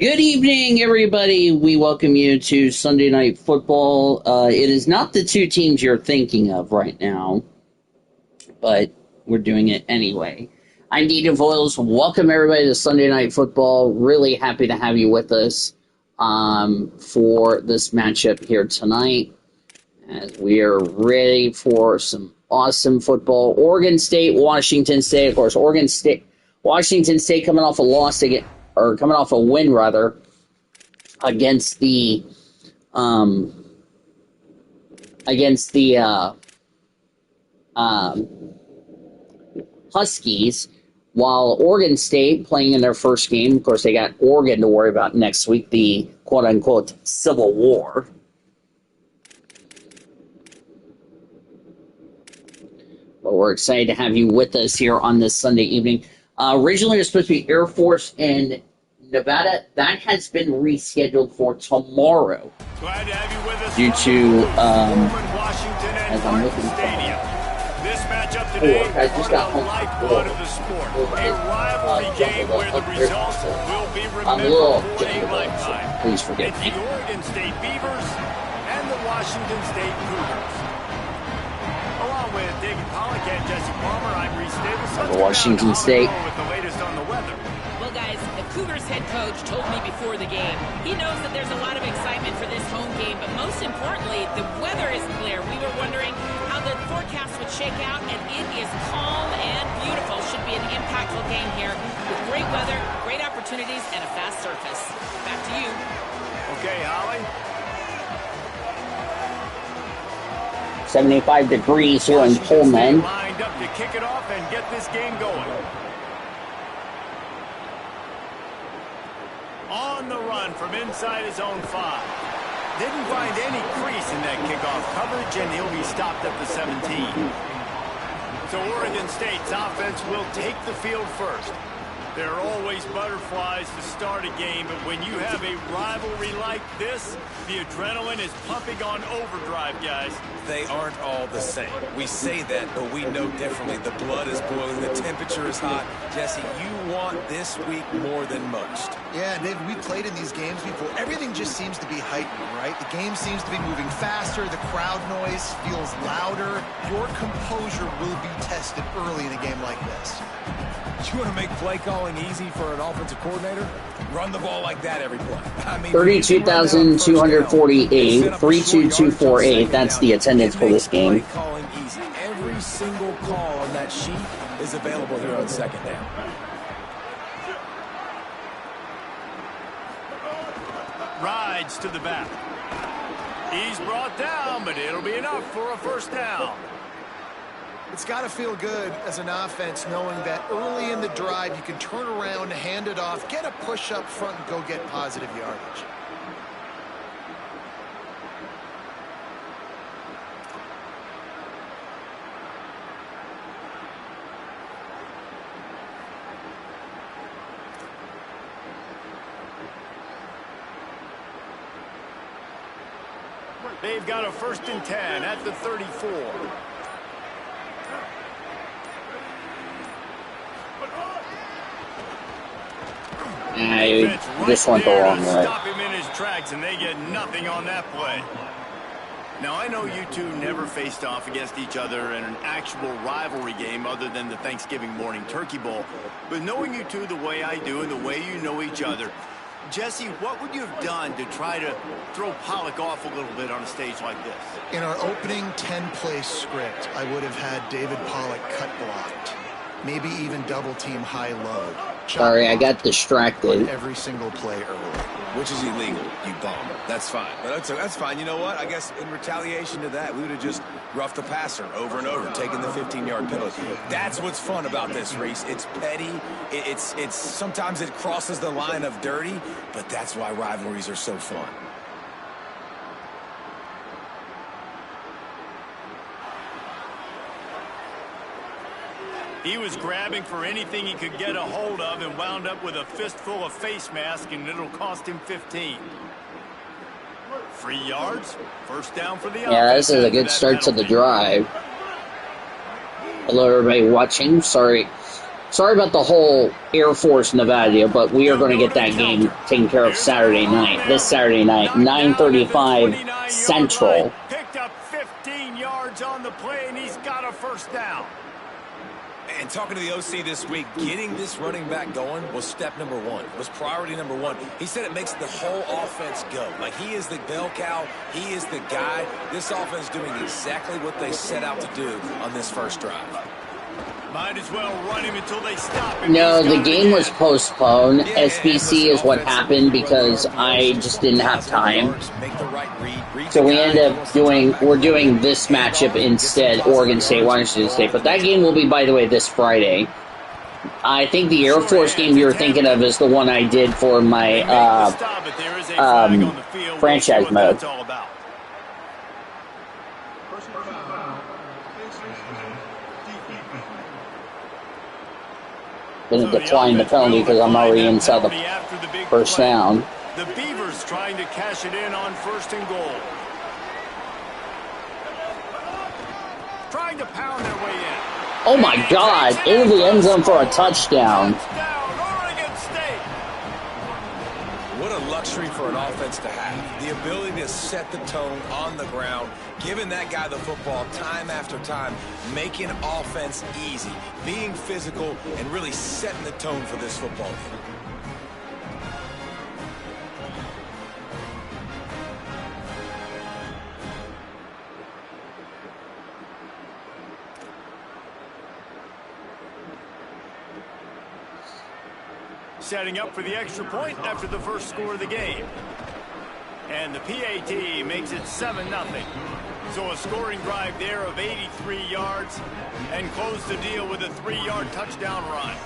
Good evening, everybody. We welcome you to Sunday Night Football. It is not the two teams you're thinking of right now, but we're doing it anyway. I'm Dean Voiles. Welcome, everybody, to Sunday Night Football. Really happy to have you with us for this matchup here tonight, as we are ready for some awesome football. Oregon State, Washington State. Of course, Washington State coming off a loss again. Or coming off a win, rather, against the Huskies, while Oregon State playing in their first game. Of course, they got Oregon to worry about next week, the quote-unquote Civil War. But we're excited to have you with us here on this Sunday evening. Originally, it was supposed to be Air Force in Nevada. That has been rescheduled for tomorrow. Glad to have you with us due to, Washington and as I'm looking Stadium. This matchup today I just got home. the lifeblood of the sport. A rivalry game where the results will be I'm a remembered little for a lifetime. Please forgive It's me. the Oregon State Beavers and the Washington State Cougars. Along with David Pollack and Jesse Palmer, I'm Reese Davis. Washington State. With the latest on the weather. Well, guys, the Cougars head coach told me before the game he knows that there's a lot of excitement for this home game, but most importantly, the weather is clear. We were wondering how the forecast would shake out, and it is calm and beautiful. Should be an impactful game here with great weather, great opportunities, and a fast surface. Back to you. Okay, Holly. 75 degrees here in Pullman. Lined up to kick it off and get this game going. On the run from inside his own 5. Didn't find any crease in that kickoff coverage, and he'll be stopped at the 17. So Oregon State's offense will take the field first. There are always butterflies to start a game, but when you have a rivalry like this, the adrenaline is pumping on overdrive, guys. They aren't all the same. We say that, but we know differently. The blood is boiling. The temperature is hot. Jesse, you want this week more than most. Yeah, David, we played in these games before. Everything just seems to be heightened, right? The game seems to be moving faster. The crowd noise feels louder. Your composure will be tested early in a game like this. You want to make play calling easy for an offensive coordinator? Run the ball like that every play. I mean, 32,248, 32248. That's the attendance for this game. Play calling easy. Every single call on that sheet is available here on second down. Rides to the back. He's brought down, but it'll be enough for a first down. It's got to feel good as an offense knowing that early in the drive you can turn around, hand it off, get a push up front, and go get positive yardage. They've got a 1st and 10 at the 34. This went the wrong way. Stop him in his tracks, and they get nothing on that play. Now, I know you two never faced off against each other in an actual rivalry game other than the Thanksgiving morning Turkey Bowl. But knowing you two the way I do and the way you know each other, Jesse, what would you have done to try to throw Pollack off a little bit on a stage like this? In our opening 10-play script, I would have had David Pollack cut blocked. Maybe even double-team high-low. Sorry, I got distracted. Every single play early. Which is illegal, you bum. That's fine. But that's fine. You know what? I guess in retaliation to that, we would have just roughed the passer over and over, taking the 15-yard penalty. That's what's fun about this, Reese. It's petty. It's sometimes it crosses the line of dirty, but that's why rivalries are so fun. He was grabbing for anything he could get a hold of and wound up with a fistful of face mask, and it'll cost him 15. 3 yards, first down for the offense. Yeah, this is a good start to the drive. Hello, everybody watching. Sorry Sorry about the whole Air Force Nevada deal, but we are going to get that game taken care of Saturday night. This Saturday night, 9:35 Central. Picked up 15 yards on the play, and he's got a first down. And talking to the OC this week, getting this running back going was step number one, was priority number one. He said it makes the whole offense go. Like, he is the bell cow, he is the guy. This offense doing exactly what they set out to do on this first drive. Might as well run him until they stop him. No, the game was postponed. SBC is what happened because I just didn't have time. So we ended up we're doing this matchup instead, Oregon State, Washington State. But that game will be, by the way, this Friday. I think the Air Force game you're thinking of is the one I did for my franchise mode. Going to decline the penalty because I'm already inside the first down. The Beavers trying to cash it in on 1st and goal. Trying to pound their way in. Oh my God! Into the end zone for a touchdown. Oregon State. What a luxury for an offense to have. The ability to set the tone on the ground, giving that guy the football time after time, making offense easy, being physical, and really setting the tone for this football game. Setting up for the extra point after the first score of the game. And the PAT makes it 7-0. So a scoring drive there of 83 yards and close the deal with a 3-yard touchdown run.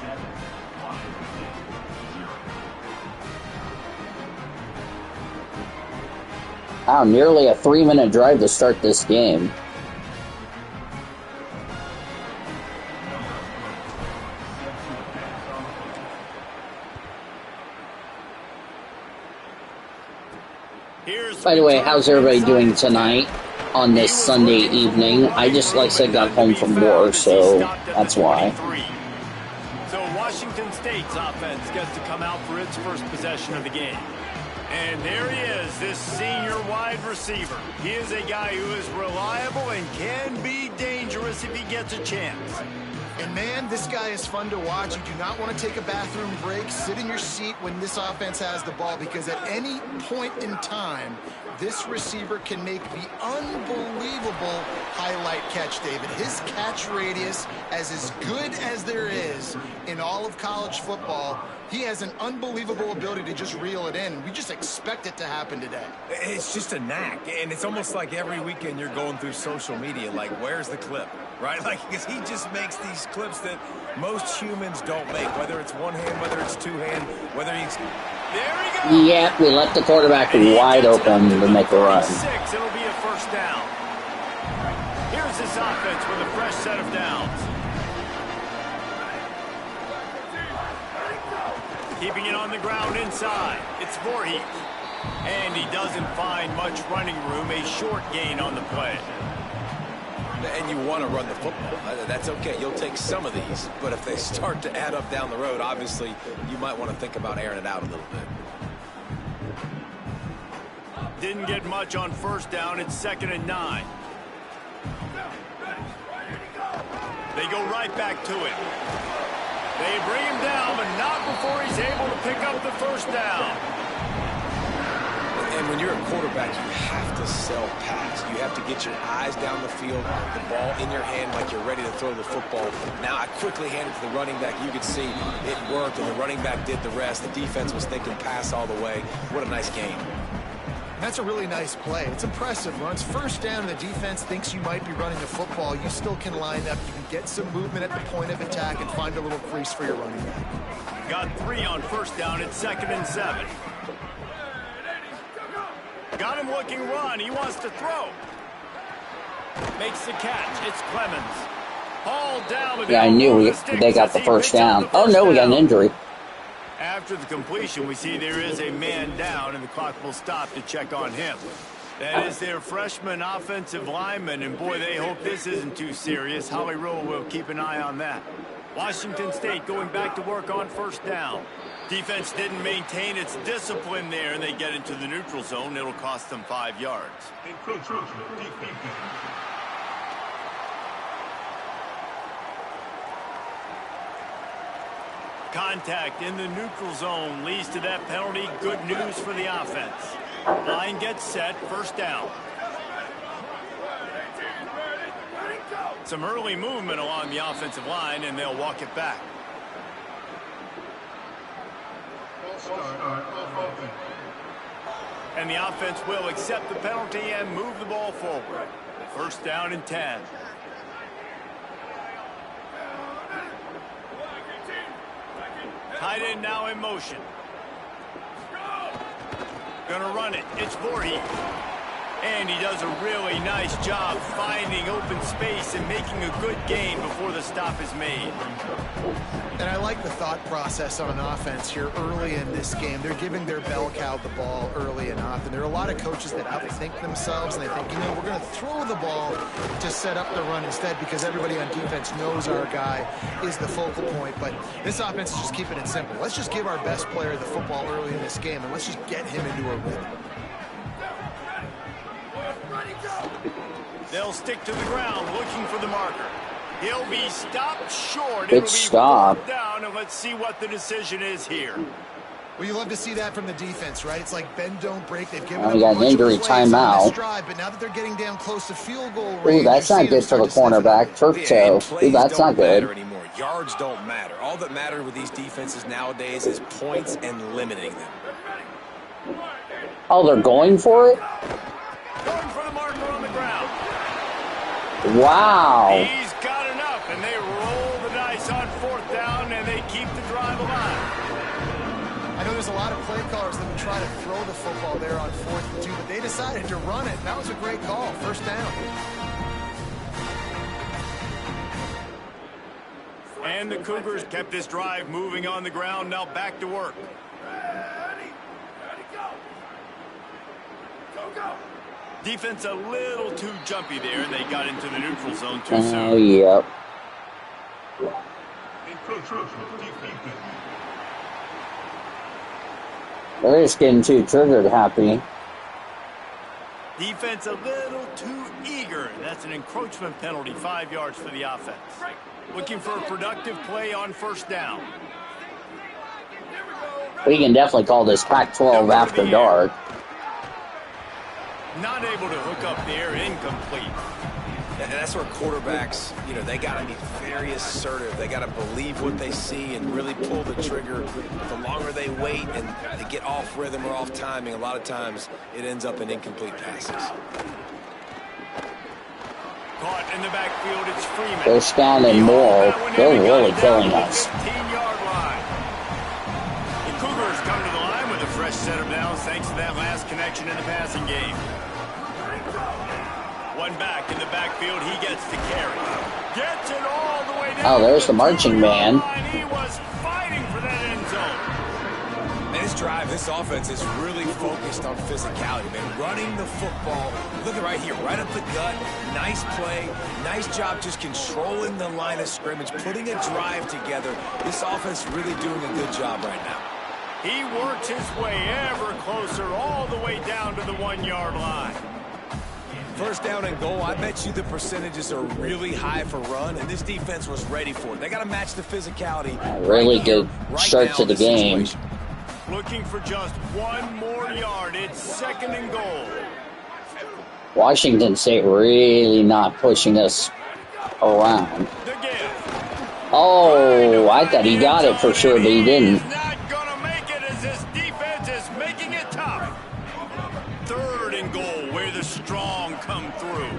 Wow, nearly a 3-minute drive to start this game. By the way, how's everybody doing tonight on this Sunday evening? I just, like I said, got home from work, so that's why. So Washington State's offense gets to come out for its first possession of the game. And there he is, this senior wide receiver. He is a guy who is reliable and can be dangerous if he gets a chance. And man, this guy is fun to watch. You do not want to take a bathroom break. Sit in your seat when this offense has the ball, because at any point in time, this receiver can make the unbelievable highlight catch, David. His catch radius is as good as there is in all of college football. He has an unbelievable ability to just reel it in. We just expect it to happen today. It's just a knack, and it's almost like every weekend you're going through social media, like, where's the clip, right? Like, because he just makes these clips that most humans don't make, whether it's one hand, whether it's two hand, whether he's... There he goes! Yeah, we left the quarterback wide open to make a run. It'll be a first down. Here's this offense with a fresh set of downs. Keeping it on the ground inside. It's Voorhees. And he doesn't find much running room. A short gain on the play. And you want to run the football. That's okay. You'll take some of these. But if they start to add up down the road, obviously, you might want to think about airing it out a little bit. Didn't get much on first down. It's 2nd and 9. They go right back to it. They bring him down, but not before he's able to pick up the first down. And when you're a quarterback, you have to sell pass. You have to get your eyes down the field, the ball in your hand like you're ready to throw the football. Now I quickly handed to the running back. You could see it worked, and the running back did the rest. The defense was thinking pass all the way. What a nice game. That's a really nice play. It's impressive. When it's first down and the defense thinks you might be running the football, you still can line up. You can get some movement at the point of attack and find a little crease for your running back. Got 3 on first down. It's 2nd and 7. Got him looking run. He wants to throw. Makes the catch. It's Clemens. Hauled down. Yeah, I knew they got the first down. Oh, no, we got an injury. After the completion, we see there is a man down, and the clock will stop to check on him. That is their freshman offensive lineman, and boy, they hope this isn't too serious. Holly Rowe will keep an eye on that. Washington State going back to work on first down. Defense didn't maintain its discipline there, and they get into the neutral zone. It'll cost them 5 yards. Contact in the neutral zone leads to that penalty. Good news for the offense. Line gets set, first down. Some early movement along the offensive line, and they'll walk it back. And the offense will accept the penalty and move the ball forward. First down and 10. Tight end now in motion. Gonna run it. It's Voorhees. And he does a really nice job finding open space and making a good gain before the stop is made. And I like the thought process on offense here early in this game. They're giving their bell cow the ball early enough. And there are a lot of coaches that outthink themselves, and they think, you know, we're going to throw the ball to set up the run instead because everybody on defense knows our guy is the focal point. But this offense is just keeping it simple. Let's just give our best player the football early in this game, and let's just get him into a rhythm. They'll stick to the ground looking for the marker. He'll be stopped short. Good stop. It'll be down, and let's see what the decision is here. Well, you love to see that from the defense, right? It's like bend, don't break. They've given We them got a an bunch injury of plays on timeout. this drive, but now that they're getting down close to field goal range, Ooh, that's not good for the cornerback. Turf toe. Ooh, that's not good. Anymore. Yards don't matter. All that matters with these defenses nowadays is points and limiting them. Oh, they're going for it? Going for the marker on the ground. Wow. He's got enough, and they roll the dice on fourth down, and they keep the drive alive. I know there's a lot of play callers that would try to throw the football there on 4th and 2, but they decided to run it. That was a great call. First down. And the Cougars kept this drive moving on the ground. Now back to work. Defense a little too jumpy there, and they got into the neutral zone too soon. Oh, yep. They're just getting too triggered happy. Defense a little too eager. That's an encroachment penalty, 5 yards for the offense. Looking for a productive play on first down. We can definitely call this Pac-12 after dark. Not able to hook up there, incomplete. And that's where quarterbacks, you know, they got to be very assertive. They got to believe what they see and really pull the trigger. The longer they wait and they get off rhythm or off timing, a lot of times it ends up in incomplete passes. Caught in the backfield, it's Freeman. First down and more. They're really killing us. 15-yard line. The Cougars come to the line with a fresh set of downs thanks to that last connection in the passing game. One back in the backfield, he gets to carry. Gets it all the way down. Oh, there's the marching band. He was fighting for that end zone. And this drive, this offense is really focused on physicality, man. Running the football. Look at right here, right up the gut. Nice play. Nice job just controlling the line of scrimmage, putting a drive together. This offense really doing a good job right now. He works his way ever closer all the way down to the 1-yard line. First down and goal, I bet you the percentages are really high for run, and this defense was ready for it. They got to match the physicality. Really good start to the game. Looking for just one more yard. It's second and goal. Washington State really not pushing us around. The give. Oh, I thought he got it for sure, but he didn't. He's not going to make it as this defense is making it tough. Third and goal, where the strong come through.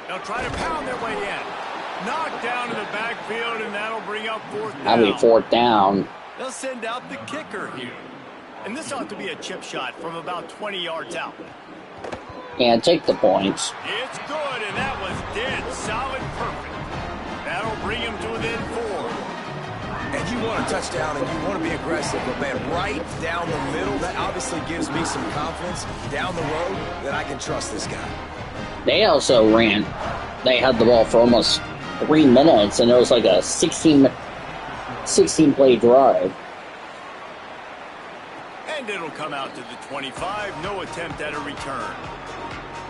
They'll try to pound their way in. Knocked down in the backfield, and that'll bring up fourth down. That'll be fourth down. They'll send out the kicker here. And this ought to be a chip shot from about 20 yards out. Can't take the points. It's good, and that was dead solid perfect. That'll bring him to within 4. And you want a touchdown and you want to be aggressive, but man, right down the middle, that obviously gives me some confidence down the road that I can trust this guy. They also ran they had the ball for almost 3 minutes, and it was like a 16 play drive. And it'll come out to the 25. No attempt at a return.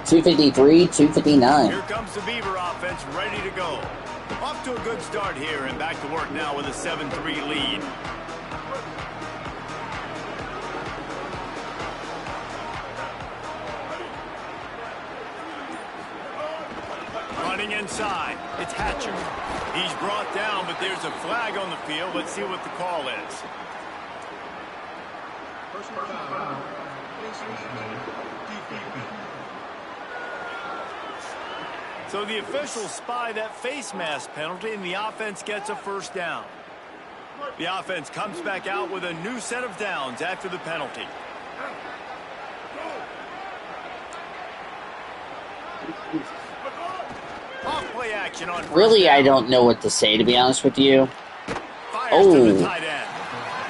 253, 259. Here comes the Beaver offense ready to go. Off to a good start here and back to work now with a 7-3 lead. Running inside, it's Hatcher. He's brought down, but there's a flag on the field. Let's see what the call is. So the officials spy that face mask penalty, and the offense gets a first down. The offense comes back out with a new set of downs after the penalty. Off-play action on Really, I don't know what to say, to be honest with you. Fires to the tight end.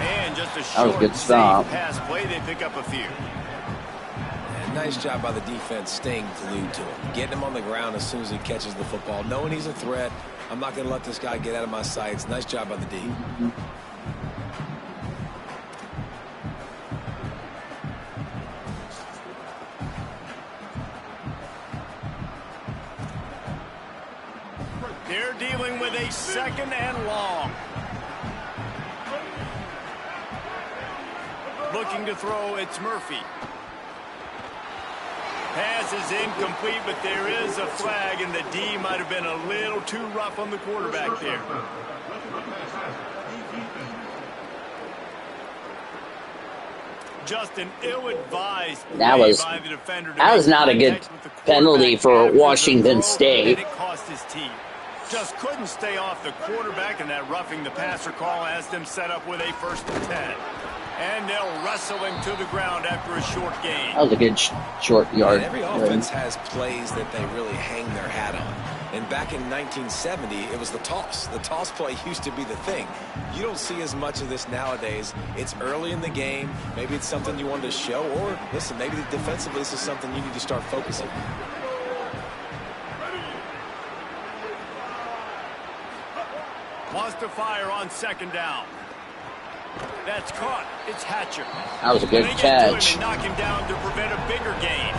And just a That was a good stop. pass play, they pick up a few. And nice job by the defense staying glued to him. Getting him on the ground as soon as he catches the football. Knowing he's a threat. I'm not going to let this guy get out of my sights. Nice job by the D. They're dealing with a second and long. Looking to throw, it's Murphy. Pass is incomplete, but there is a flag, and the D might have been a little too rough on the quarterback there. Just an ill-advised play by the defender. That was not a good penalty for Washington State. And it cost his team. Just couldn't stay off the quarterback, and that roughing the passer call has them set up with a 1st and 10. And they'll wrestle him to the ground after a short gain. That was a good short yard. And every offense has plays that they really hang their hat on. And back in 1970, it was the toss. The toss play used to be the thing. You don't see as much of this nowadays. It's early in the game. Maybe it's something you wanted to show. Or, listen, maybe defensively this is something you need to start focusing on. Wants to fire on 2nd down. That's caught. It's Hatcher. That was a good They get catch. to him and knock him down to prevent a bigger gain.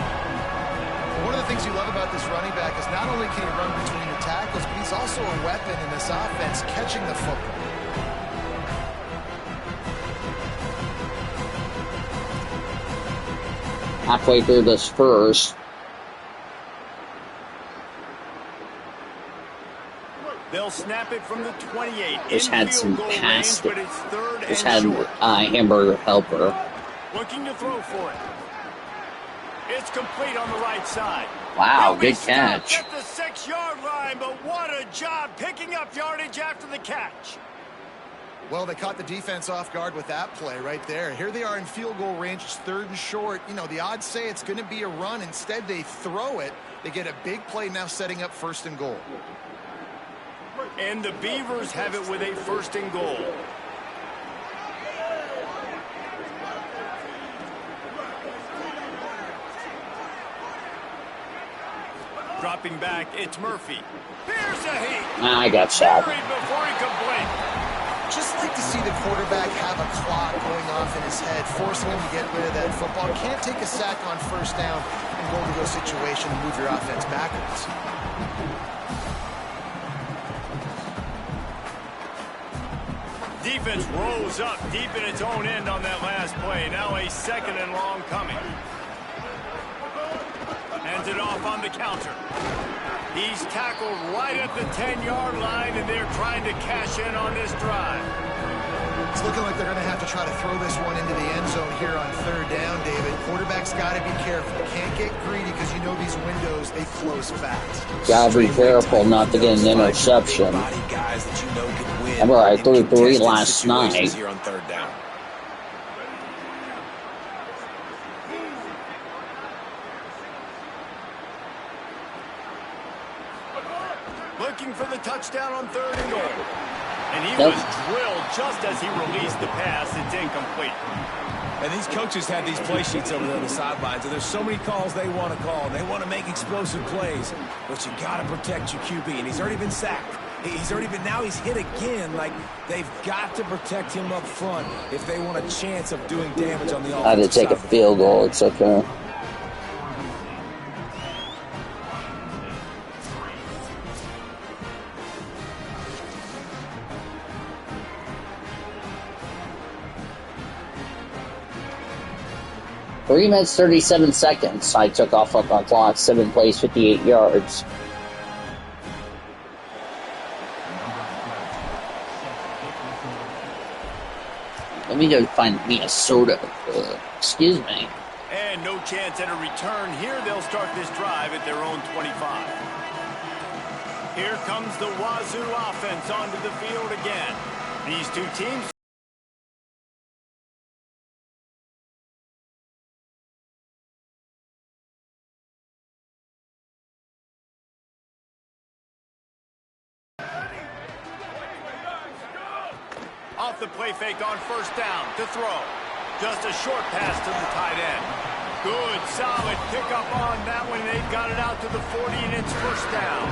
One of the things you love about this running back is not only can he run between the tackles, but he's also a weapon in this offense, catching the football. Halfway through this first. They'll snap it from the 28. Just had some Infield goal pass. range, but it's 3rd Just and had short. hamburger helper. Looking to throw for it. It's complete on the right side. Wow, He'll be good stopped catch. at the 6-yard line, but what a job picking up yardage after the catch. Well, they caught the defense off guard with that play right there. Here they are in field goal range. It's 3rd and short. You know, the odds say it's going to be a run. Instead, they throw it. They get a big play now setting up 1st and goal. And the Beavers have it with a 1st and goal. Dropping back, it's Murphy. Here's a heat. I got shot. Buried before he could blink. Just like to see the quarterback have a clock going off in his head, forcing him to get rid of that football. Can't take a sack on 1st down and goal-to-go situation and move your offense backwards. Defense rolls up deep in its own end on that last play. Now a 2nd and long coming. Hands it off on the counter. He's tackled right at the 10-yard line, and they're trying to cash in on this drive. It's looking like they're going to have to try to throw this one into the end zone here on 3rd down, David. Quarterback's got to be careful. Can't get greedy because you know these windows, they close fast. Gotta be careful not to get an interception. Remember, I threw 3 last night. Here on 3rd down. Looking for the touchdown on 3rd and goal. And he was drilled just as he released the pass. It's incomplete. And these coaches have these play sheets over there on the sidelines, and there's so many calls they want to call. They want to make explosive plays, but you got to protect your QB, and he's already been sacked. Now he's hit again. Like, they've got to protect him up front if they want a chance of doing damage on the offensive side. I had to take a field goal. It's okay. Three minutes, 37 seconds. I took off on the clock. 7 plays, 58 yards. Let me go find me a soda. Excuse me. And no chance at a return here. They'll start this drive at their own 25. Here comes the Wazoo offense onto the field again. These two teams. Off the play fake on first down to throw. Just a short pass to the tight end. Good, solid pickup on that one. They've got it out to the 40, and it's first down.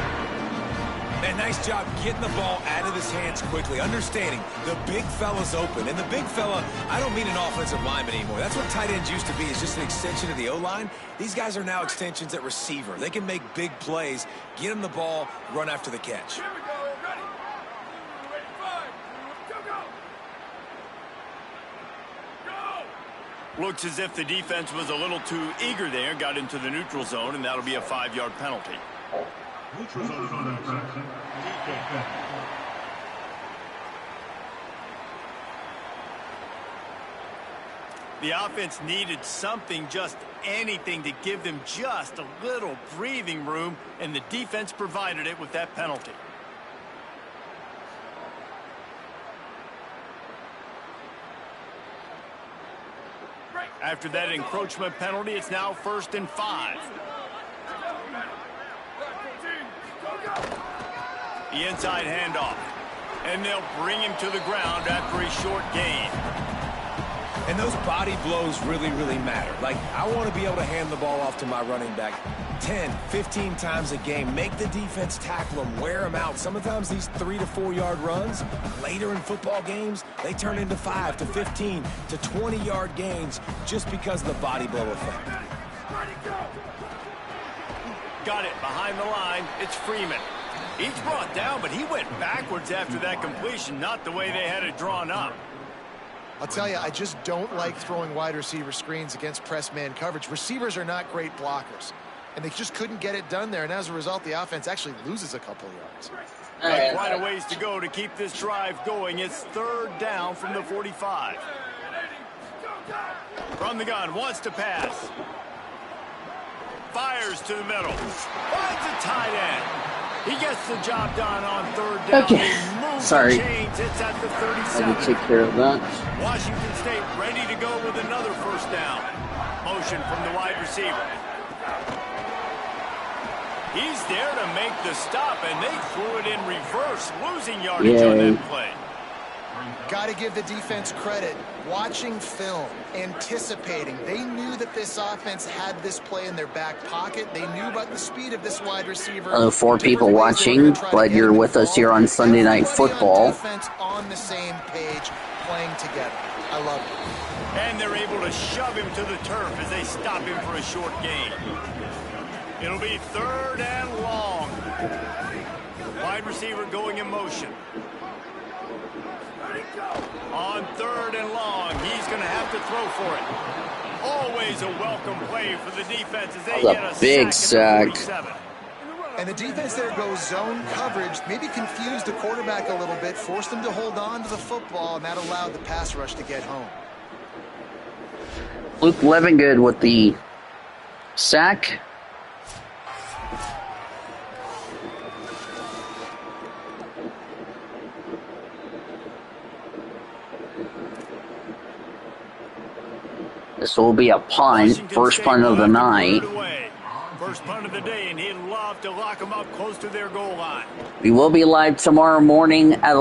And nice job getting the ball out of his hands quickly, understanding the big fella's open. And the big fella, I don't mean an offensive lineman anymore. That's what tight ends used to be. It's just an extension of the O-line. These guys are now extensions at receiver. They can make big plays, get him the ball, run after the catch. Looks as if the defense was a little too eager there, got into the neutral zone, and that'll be a 5-yard penalty. Neutral zone is on infraction. The offense needed something, just anything, to give them just a little breathing room, and the defense provided it with that penalty. After that encroachment penalty, it's now 1st and 5. The inside handoff. And they'll bring him to the ground after a short gain. And those body blows really, really matter. Like, I want to be able to hand the ball off to my running back 10, 15 times a game. Make the defense tackle them, wear them out. Sometimes these 3 to 4 yard runs, later in football games, they turn into 5 to 15 to 20 yard gains just because of the body blow effect. Got it behind the line. It's Freeman. He's brought down, but he went backwards after that completion, not the way they had it drawn up. I'll tell you, I just don't like throwing wide receiver screens against press man coverage. Receivers are not great blockers, and they just couldn't get it done there, and as a result, the offense actually loses a couple yards. Quite a ways to go to keep this drive going. It's 3rd down from the 45. From the gun, wants to pass. Fires to the middle. Finds a tight end. He gets the job done on 3rd down. Okay. Sorry. It's at the 37. Let me take care of that. Washington State ready to go with another first down. Motion from the wide receiver. He's there to make the stop, and they threw it in reverse, losing yardage on that play. Got to give the defense credit. Watching film, anticipating. They knew that this offense had this play in their back pocket. They knew about the speed of this wide receiver. Hello, 4 people watching. Glad you're with us here on Sunday Night Football. Defense on the same page, playing together. I love it. And they're able to shove him to the turf as they stop him for a short gain. It'll be 3rd and long. Wide receiver going in motion. On 3rd and long, he's going to have to throw for it. Always a welcome play for the defense as they get a big sack. And the defense there goes zone coverage, maybe confused the quarterback a little bit, forced him to hold on to the football, and that allowed the pass rush to get home. Luke Levingood with the sack. This will be a punt, first punt of the night. First punt of the day, and he'd love to lock them up close to their goal line. We will be live tomorrow morning at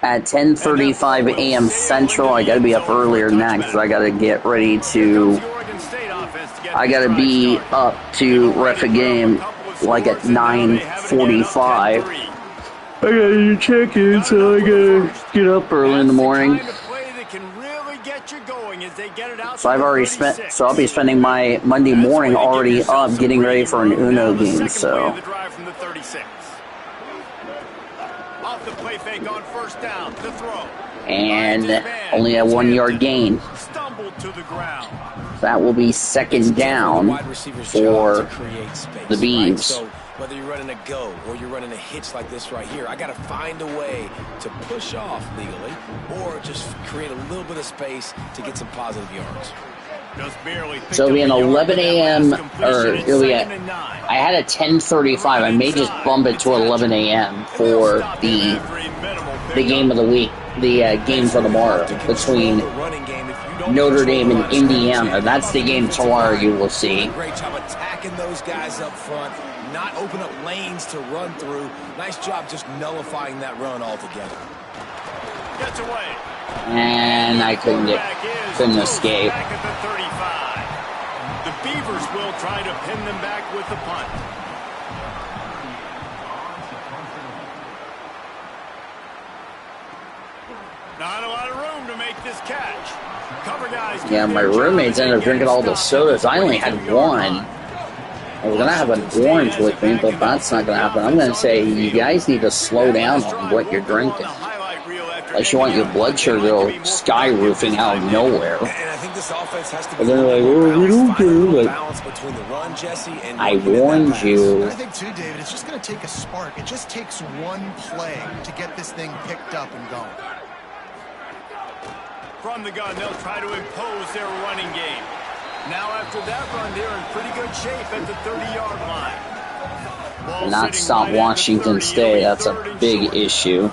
10:35 a.m. Central. I got to be up earlier than that because I got to get ready to. I got to be up to ref a game like at 9:45. I got to check in, so I got to get up early in the morning. So I've already spent. So I'll be spending my Monday morning already up, getting ready for an Uno game. So. Off the play fake on first down, the throw. And only a 1 yard gain. Stumbled to the ground. That will be second down for the Beavs. So whether you're running a go or you're running a hitch like this right here, I got to find a way to push off legally or just create a little bit of space to get some positive yards. Just barely. So it'll be an 11 a.m. or it'll be I had a 10:35. I may just bump it to 11 a.m. for the game of the week, the game for tomorrow between Notre Dame and Indiana. That's the game tomorrow. You will see. Great job attacking those guys up front, not open up lanes to run through. Nice job just nullifying that run altogether. Gets away. And I couldn't escape. Back at the 35. The Beavers will try to pin them back with the punt. Not a lot of room to make this catch. Cover guys. Yeah, my roommates ended up drinking all the sodas. I only had one. I was going to have an orange with me, but that's not going to happen. I'm going to say you guys need to slow down on what you're drinking. Unless you want your blood sugar to go skyroofing out of nowhere. And I think this offense has to be they're like, oh, we don't care. Balance between the run, Jesse, and I warned you. I think too, David, it's just going to take a spark. It just takes one play to get this thing picked up and going. From the gun, they'll try to impose their running game. Now after that run, they're in pretty good shape at the 30-yard line. Not stop Washington State. That's a big issue.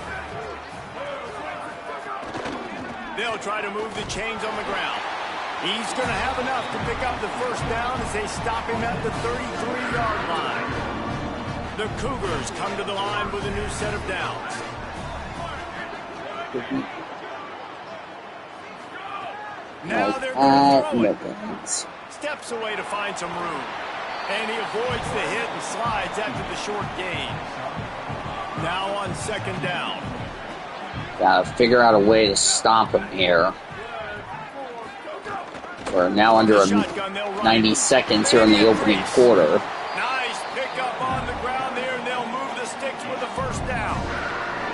They'll try to move the chains on the ground. He's going to have enough to pick up the first down as they stop him at the 33-yard line. The Cougars come to the line with a new set of downs. Now they're going to throw it. Steps away to find some room. And he avoids the hit and slides after the short gain. Now on second down. Gotta figure out a way to stop him here. We're now under 90 seconds here in the opening quarter. Nice pickup on the ground there, and they'll move the sticks with the first down.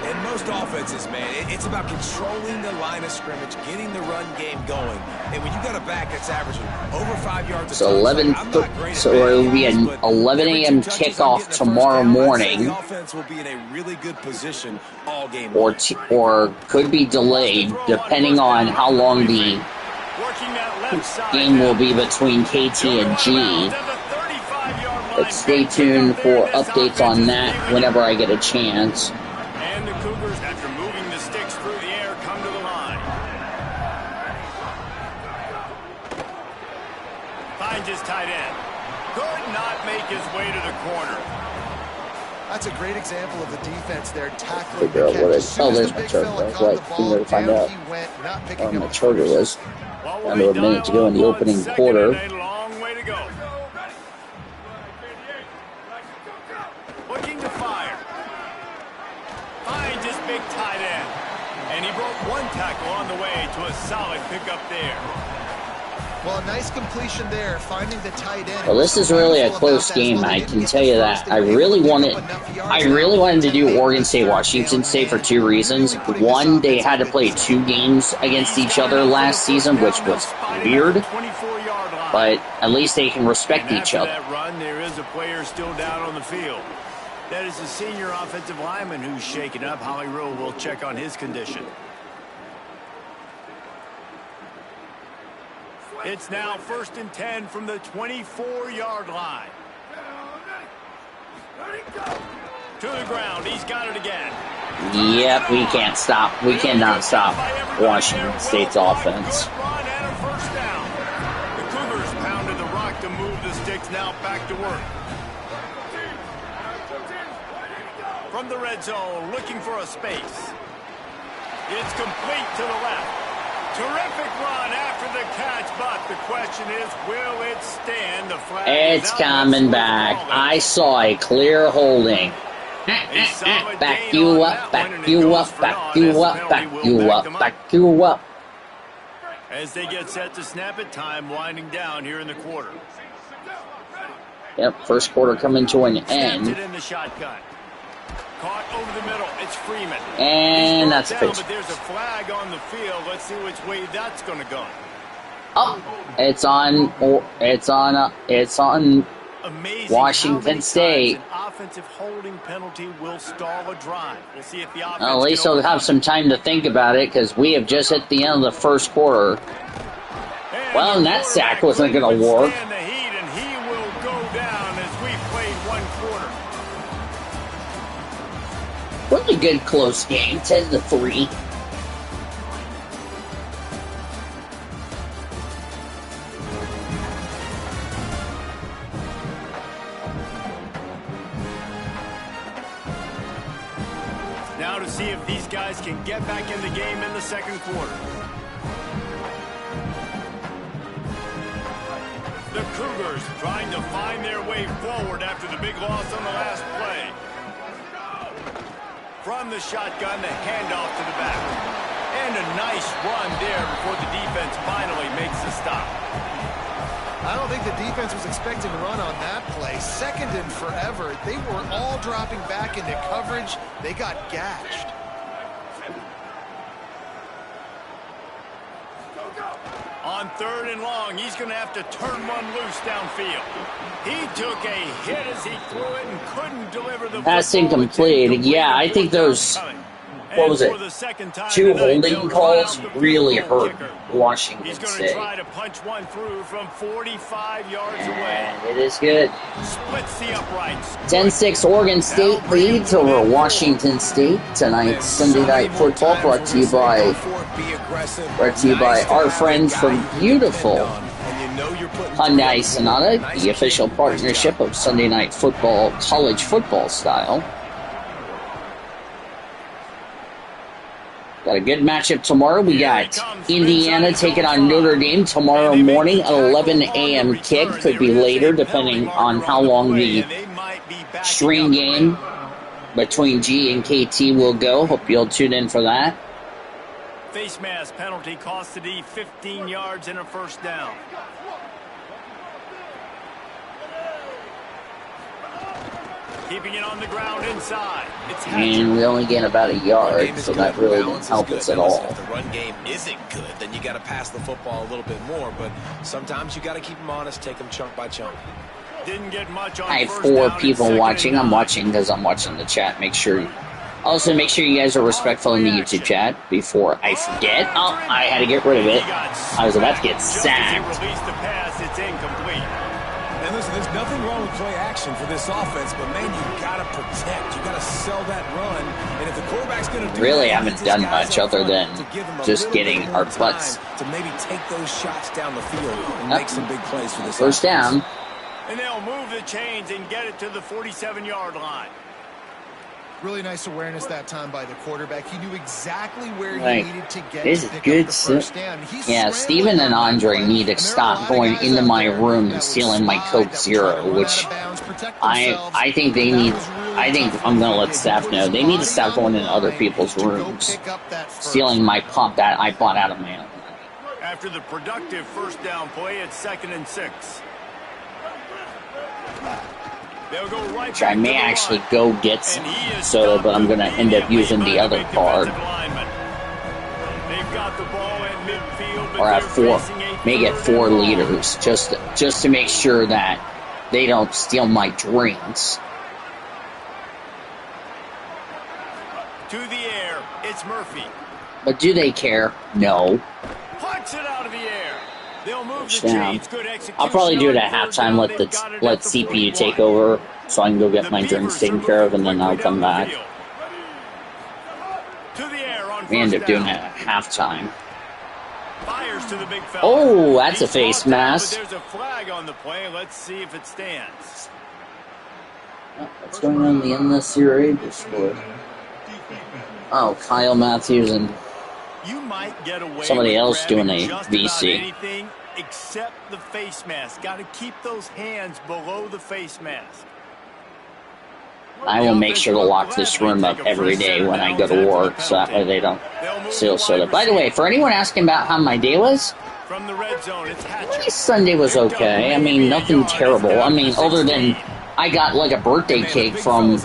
In most offenses, man, it's about controlling the line of scrimmage, getting the run game going. And when you got a back that's averaging over 5 yards, so 11. So it'll be an 11 a.m. kickoff tomorrow morning, the offense will be in a really good position all game. or could be delayed depending on how long the game will be between KT and G. But stay tuned for updates on that whenever I get a chance. And the Cougars, after moving the sticks through the air, come to the line. Finds his tight end. Could not make his way to the corner. That's a great example of the defense there tackling Figure out the what catch. it. As soon Oh, as there's the my big charger. fella I was caught like, the I'm ball, going to find down out he went, not picking where my up charger first. was. Under a minute to go in the opening quarter. Long way to go. Looking to fire. Finds his big tight end. And he broke one tackle on the way to a solid pickup there. Well, a nice completion there, finding the tight end. Well, this is really a close game. I can tell you that. I really wanted to do Oregon State, Washington State for two reasons. One, they had to play 2 games against each other last season, which was weird. But at least they can respect each other. That run, there is a player still down on the field. That is the senior offensive lineman who's shaken up. Holly Rowe will check on his condition. It's now 1st and 10 from the 24-yard line. To the ground. He's got it again. Yep, we can't stop. We cannot stop Washington State's offense. The Cougars pounded the rock to move the Sticks now back to work. From the red zone, looking for a space. It's complete to the left. Terrific run after the catch, but the question is, will it stand? The flag It's coming back. I saw a clear holding. Back you up, back you up, back you up, back you up, back you up. As they get set to snap it, time winding down here in the quarter. Yep, first quarter coming to an Snaps end. it in the shotgun. Caught over the middle. It's Freeman. And that's a down, pitch. but there's a flag on the field. Let's see which way that's going to go. Oh, it's on Amazing Washington how many State. times an offensive holding penalty will stall a drive. We'll see if the offense Well, at least can they'll have some time to think about it because we have just hit the end of the first quarter. Well, and that sack wasn't going to work. Stand the heat, and he will go down as we played one quarter. Really good close game, 10-3. Now to see if these guys can get back in the game in the second quarter. The Cougars trying to find their way forward after the big loss on the last play. From the shotgun, the handoff to the back. And a nice run there before the defense finally makes a stop. I don't think the defense was expecting a run on that play. Second and forever. They were all dropping back into coverage. They got gashed. On third and long, he's going to have to turn one loose downfield. He took a hit as he threw it and couldn't deliver the Pass football. incomplete. It's Yeah, I think those, what was it, for the second time 2 tonight, holding they'll calls try out the really field goal hurt kicker. He's Washington going to State. try to punch one through from 45 yards away. And it is good. Splits the uprights. 10-6 Oregon State leads over Washington State tonight's Sunday Night Football, brought to you by our friends from beautiful Hyundai Sonata, the official partnership of Sunday Night Football, college football style. Got a good matchup tomorrow. We got Indiana taking on Notre Dame tomorrow morning, an 11 a.m. kick. Could be later, depending on how long the string game between G and KT will go. Hope you'll tune in for that. Face mask penalty cost the D 15 yards and a first down. Keeping it on the ground inside. It's And we only gain about a yard, so that really didn't help us at all. If the run game isn't good, then you got to pass the football a little bit more. But sometimes you got to keep them honest, take them chunk by chunk. Didn't get much on I have first 4 down and people second watching. and I'm 9. watching because I'm watching the chat. Make sure you guys are respectful in the YouTube chat before I forget. Oh, I had to get rid of it. I was about to get Just as he sacked. released the pass, it's incomplete. And listen, there's nothing wrong with play action for this offense, but man, you got to protect. You got to sell that run. And if the quarterback's going to do Really that, haven't done much other than just getting our butts butts. to maybe take those shots down the field and make some big plays for this First offense. down. And they'll move the chains and get it to the 47-yard line. Really nice awareness that time by the quarterback. He knew exactly where Right. he needed to get This to is pick good up the first down. He's Yeah, scrambling Steven and on that Andre play. need to And there are a stop lot of going guys into out my there room that and would stealing my slide, Coke that would Zero, try to run which out of bounds, protect themselves. I think they That need. was really I think tough I'm gonna to let do. staff He know put they his need to body stop on going the in other line people's to go rooms, pick up that first. stealing my pop that I bought out of my own. After the productive first down play, it's 2nd and 6. They'll go right Which I back may to the actually line. go get And he is soda, stopped but I'm gonna end up immediately using by the other big card. defensive lineman. They've got the ball at midfield, but Or have they're 4, facing a may get 3rd 4 and long. liters just to make sure that they don't steal my drinks. To the air, it's Murphy. But do they care? No. Pucks it out of the air. They'll move First the down. chains. Good execution. I'll probably do it at on third halftime. down. Let They've got it let at the CPU 41. take over, so I can go get The my Beavers drinks are taken care of, and then moving I'll come quickly back. down the field. To the air on We end first up doing down. it at halftime. Fires fires to the big fella. Oh, that's a He's face brought down, mask. but there's a flag on the play. Let's see if it stands. What's going on in the unnecessary discord? Oh, Kyle Matthews and You might get away somebody with else doing grabbing a just VC. about anything except the face mask. Got to keep those hands below the face mask. I will make sure to lock this room up every day when I go to work, so that way they don't steal soda. By the way, for anyone asking about how my day was, From the red zone, it's Hatcher. my Sunday was okay. I mean, nothing terrible. I mean, other than I got like a birthday cake from a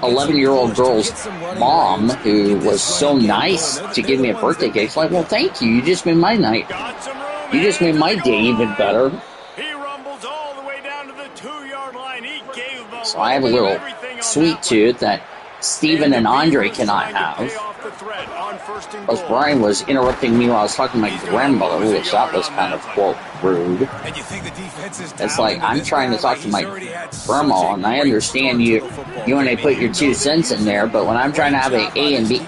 11-year-old girl's mom who was so nice to give me a birthday cake. It's like, well, thank you. You just made my night. Got some room. You just made my day even better. He rumbles all the way down to the 2-yard line. He gave them So I have a little sweet tooth that Steven and Andre cannot have. Because Brian was interrupting me while I was talking to my grandmother, which that was kind of, quote, rude. It's like, I'm trying to talk to my grandma, and I understand you want to put your 2 cents in there, but when I'm trying to have a A and B...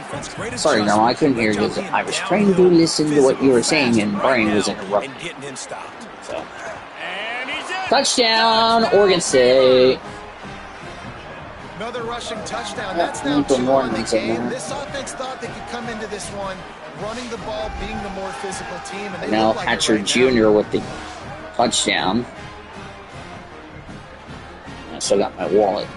Sorry, Grandma, I couldn't hear you because I was trying to listen to what you were saying, and Brian was interrupting. So. Touchdown, Oregon State. Another rushing touchdown. That's now 2 on the game. This offense thought they could come into this one running the ball, being the more physical team. And Now Hatcher Jr. with the touchdown. I still got my wallet.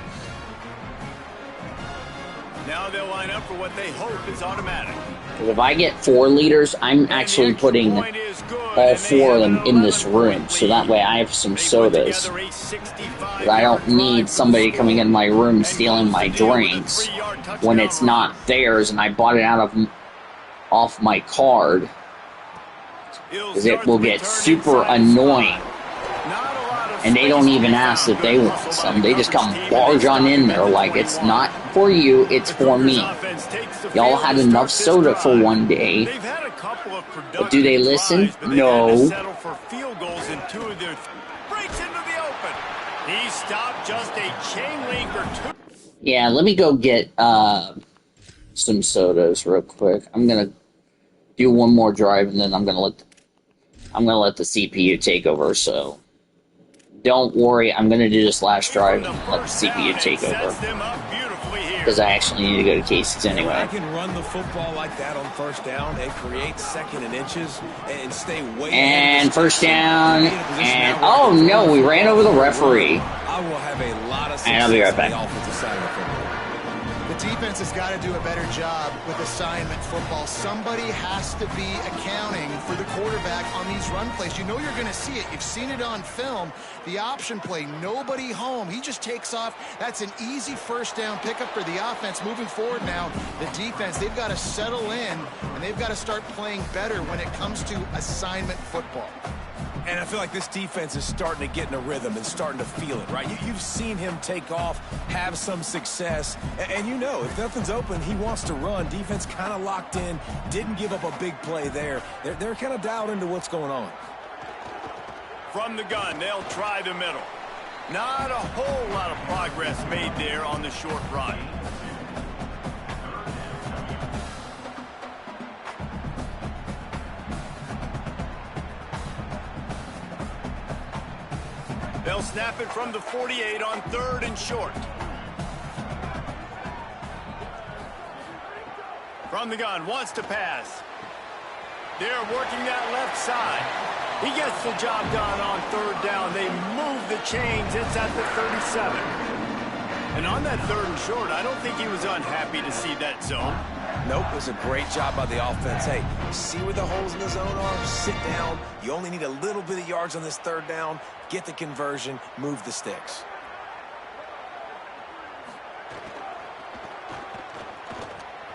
Now they'll line up for what they hope is automatic. Because if I get 4 liters, I'm actually putting all 4 of them in this room, so that way I have some sodas. I don't need somebody coming in my room stealing my drinks when it's not theirs and I bought it off my card. Because it will get super annoying. And they don't even ask if they want some. They just come barge on in there like it's not for you, it's for me. Y'all had enough soda for one day. But do they listen? No. He stopped just a chain link or 2. Yeah, let me go get some sodas real quick. I'm gonna do one more drive and then I'm gonna let the CPU take over. So don't worry, I'm gonna do this last drive and let the CPU take over because I actually need to go to Casey's anyway. I can run the football like that on first down and create 2nd and inches and stay way and first down and oh no, we ran over the referee. I will have a lot of and I'll be right back. on the offensive side of the football. The defense has got to do a better job with assignment football. Somebody has to be accounting for the quarterback on these run plays. You know you're going to see it. You've seen it on film. The option play, nobody home. He just takes off. That's an easy first down pickup for the offense. Moving forward now, the defense, they've got to settle in, and they've got to start playing better when it comes to assignment football. And I feel like this defense is starting to get in a rhythm and starting to feel it, right? You've seen him take off, have some success, and you know, if nothing's open, he wants to run. Defense kind of locked in, didn't give up a big play there. They're kind of dialed into what's going on. From the gun, they'll try the middle. Not a whole lot of progress made there on the short run. They'll snap it from the 48 on 3rd and short. From the gun, wants to pass. They're working that left side. He gets the job done on 3rd down. They move the chains. It's at the 37. And on that 3rd and short, I don't think he was unhappy to see that zone. Nope, it was a great job by the offense. Hey, see where the holes in the zone are? Sit down. You only need a little bit of yards on this 3rd down. Get the conversion, move the sticks.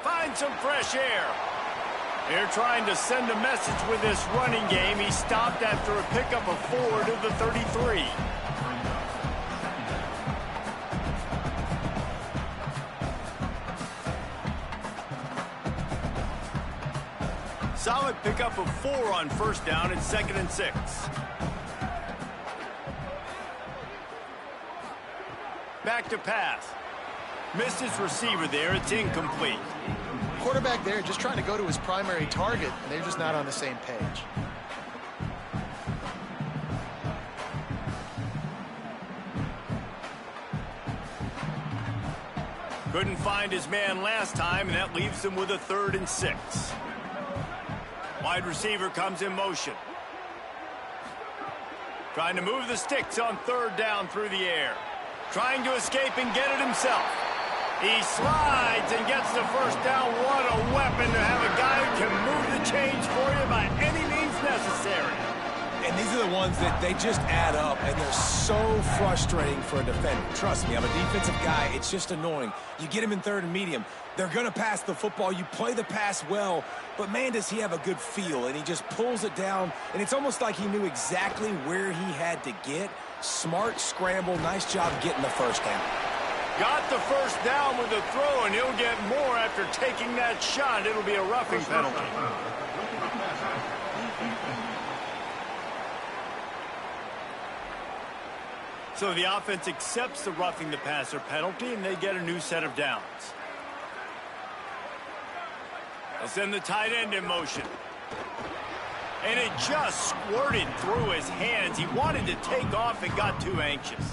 Find some fresh air. They're trying to send a message with this running game. He stopped after a pickup of 4 to the 33. Solid pickup of 4 on 1st down and 2nd and 6. Back to pass. Missed his receiver there. It's incomplete. Quarterback there just trying to go to his primary target, and they're just not on the same page. Couldn't find his man last time, and that leaves him with a 3rd and 6. Wide receiver comes in motion. Trying to move the sticks on 3rd down through the air. Trying to escape and get it himself. He slides and gets the 1st down. What a weapon to have a guy who can move the chains for you by any means necessary. And these are the ones that they just add up, and they're so frustrating for a defender. Trust me, I'm a defensive guy. It's just annoying. You get him in 3rd and medium. They're going to pass the football. You play the pass well, but, man, does he have a good feel. And he just pulls it down, and it's almost like he knew exactly where he had to get. Smart scramble. Nice job getting the 1st down. Got the 1st down with the throw, and he'll get more after taking that shot. It'll be a roughing penalty. So the offense accepts the roughing the passer penalty, and they get a new set of downs. They'll send the tight end in motion. And it just squirted through his hands. He wanted to take off and got too anxious.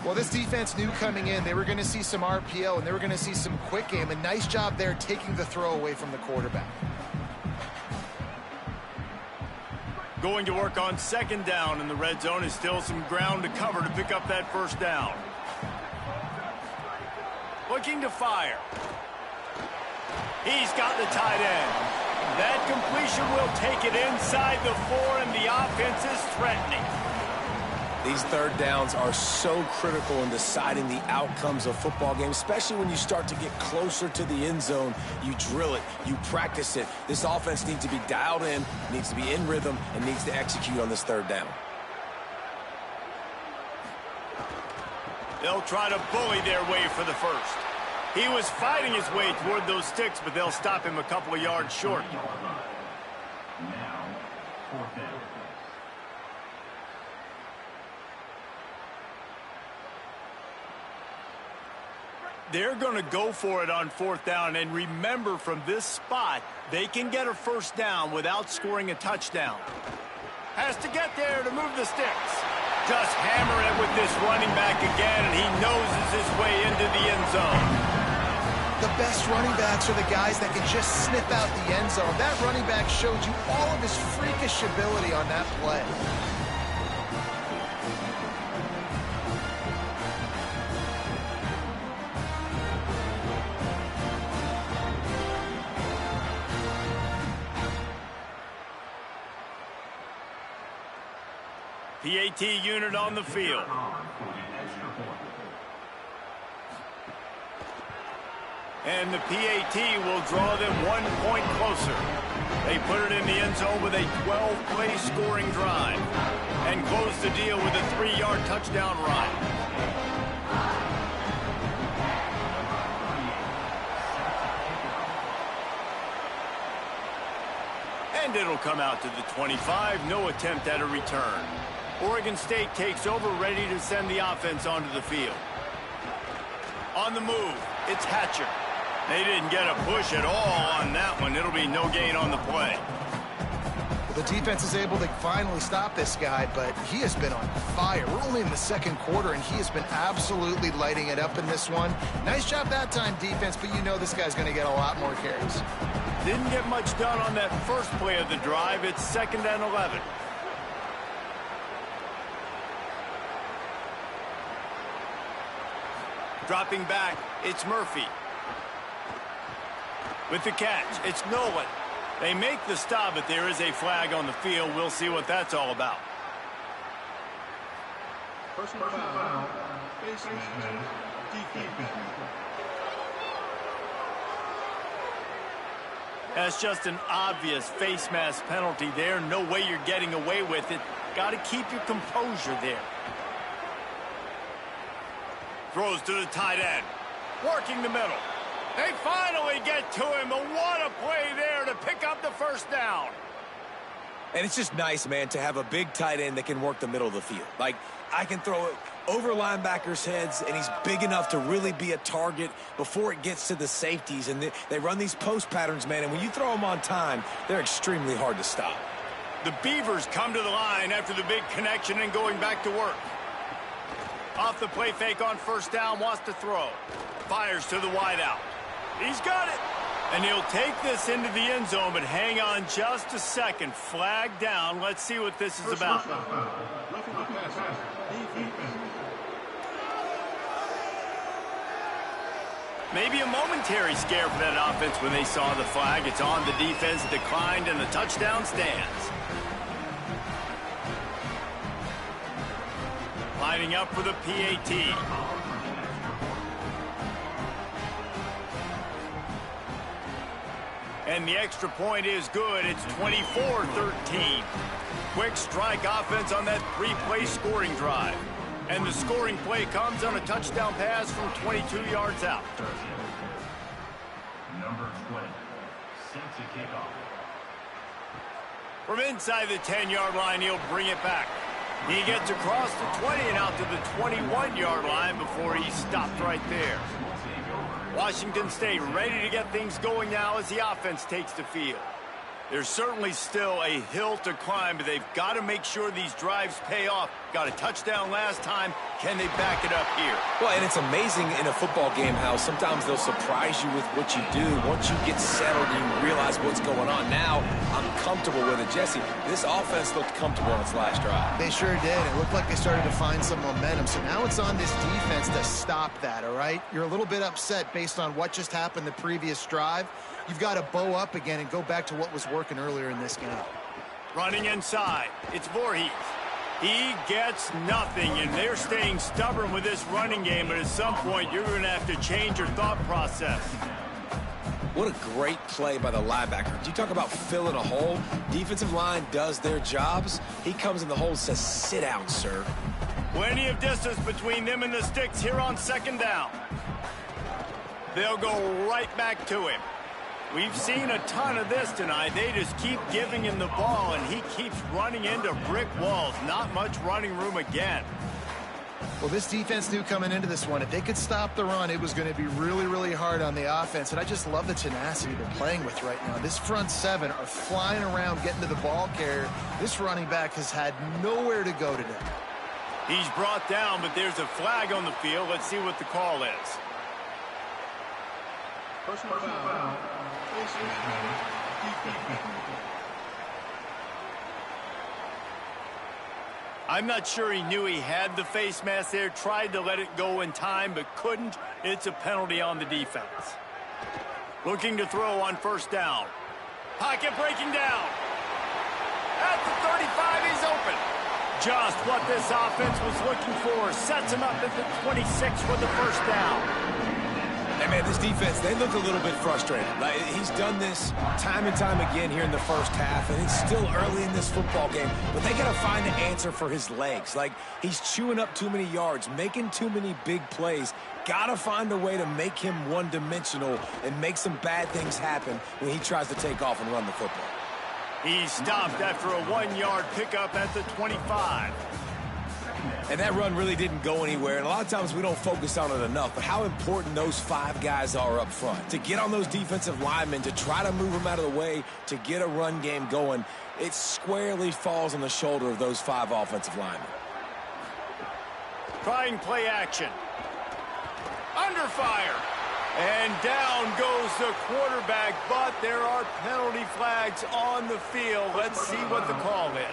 Well, this defense knew coming in they were going to see some RPO, and they were going to see some quick game. A nice job there taking the throw away from the quarterback. Going to work on 2nd down in the red zone. Is still some ground to cover to pick up that 1st down. Looking to fire. He's got the tight end. That completion will take it inside the 4, and the offense is threatening. These 3rd downs are so critical in deciding the outcomes of football games, especially when you start to get closer to the end zone. You drill it, you practice it. This offense needs to be dialed in, needs to be in rhythm, and needs to execute on this 3rd down. They'll try to bully their way for the 1st. He was fighting his way toward those sticks, but they'll stop him a couple of yards short. They're going to go for it on 4th down, and remember, from this spot, they can get a 1st down without scoring a touchdown. Has to get there to move the sticks. Just hammer it with this running back again, and he noses his way into the end zone. The best running backs are the guys that can just sniff out the end zone. That running back showed you all of his freakish ability on that play. PAT unit on the field. And the PAT will draw them 1 point closer. They put it in the end zone with a 12-play scoring drive and close the deal with a 3-yard touchdown run. And it'll come out to the 25. No attempt at a return. Oregon State takes over, ready to send the offense onto the field. On the move, it's Hatcher. They didn't get a push at all on that one. It'll be no gain on the play. The defense is able to finally stop this guy, but he has been on fire. We're only in the 2nd quarter, and he has been absolutely lighting it up in this one. Nice job that time, defense, but you know this guy's going to get a lot more carries. Didn't get much done on that first play of the drive. It's 2nd and 11. Dropping back, it's Murphy. With the catch, it's Nolan. They make the stop, but there is a flag on the field. We'll see what that's all about. Personal foul, face mask, defense. That's just an obvious face mask penalty there. No way you're getting away with it. Got to keep your composure there. Throws to the tight end. Working the middle. They finally get to him, but what a play there to pick up the 1st down. And it's just nice, man, to have a big tight end that can work the middle of the field. Like, I can throw it over linebackers' heads, and he's big enough to really be a target before it gets to the safeties. And they run these post patterns, man, and when you throw them on time, they're extremely hard to stop. The Beavers come to the line after the big connection and going back to work. Off the play fake on first down, wants to throw. Fires to the wideout. He's got it. And he'll take this into the end zone, but hang on just a second. Flag down. Let's see what this is about. Maybe a momentary scare for that offense when they saw the flag. It's on the defense, declined, and the touchdown stands. Lining up for the PAT. And the extra point is good. It's 24-13. Quick strike offense on that three-play scoring drive. And the scoring play comes on a touchdown pass from 22 yards out. Number 20, set to kick off. From inside the 10-yard line, he'll bring it back. He gets across the 20 and out to the 21-yard line before he stopped right there. Washington State ready to get things going now as the offense takes the field. There's certainly still a hill to climb, but they've got to make sure these drives pay off. Got a touchdown last time. Can they back it up here? Well, and it's amazing in a football game how sometimes they'll surprise you with what you do. Once you get settled and you realize what's going on now, I'm comfortable with it. Jesse, this offense looked comfortable on its last drive. They sure did. It looked like they started to find some momentum. So now it's on this defense to stop that, all right? You're a little bit upset based on what just happened the previous drive. You've got to bow up again and go back to what was working earlier in this game. Running inside, it's Voorhees. He gets nothing, and they're staying stubborn with this running game, but at some point you're going to have to change your thought process. What a great play by the linebacker. You talk about filling a hole. Defensive line does their jobs. He comes in the hole and says, sit down, sir. Plenty of distance between them and the sticks here on second down. They'll go right back to him. We've seen a ton of this tonight. They just keep giving him the ball, and he keeps running into brick walls. Not much running room again. Well, this defense knew coming into this one, if they could stop the run, it was going to be really, really hard on the offense. And I just love the tenacity they're playing with right now. This front seven are flying around, getting to the ball carrier. This running back has had nowhere to go today. He's brought down, but there's a flag on the field. Let's see what the call is. Personal foul. I'm not sure he knew he had the face mask there, tried to let it go in time, but couldn't. It's a penalty on the defense. Looking to throw on first down. Pocket breaking down. At the 35, he's open. Just what this offense was looking for. Sets him up at the 26 for the first down. Hey, man, this defense, they look a little bit frustrated. Like, he's done this time and time again here in the first half, and it's still early in this football game, but they got to find an answer for his legs. Like, he's chewing up too many yards, making too many big plays. Got to find a way to make him one-dimensional and make some bad things happen when he tries to take off and run the football. He stopped after a 1-yard pickup at the 25. And that run really didn't go anywhere, and a lot of times we don't focus on it enough, but how important those five guys are up front. To get on those defensive linemen, to try to move them out of the way, to get a run game going, it squarely falls on the shoulder of those five offensive linemen. Trying play action. Under fire. And down goes the quarterback, but there are penalty flags on the field. Let's see what the call is.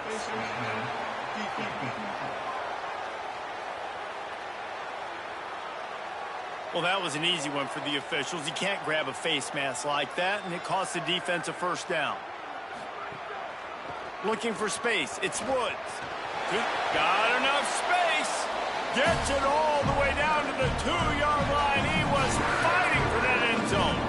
Well, that was an easy one for the officials. You can't grab a face mask like that, and it costs the defense a first down. Looking for space. It's Woods. Got enough space. Gets it all the way down to the 2-yard line. He was fighting for that end zone.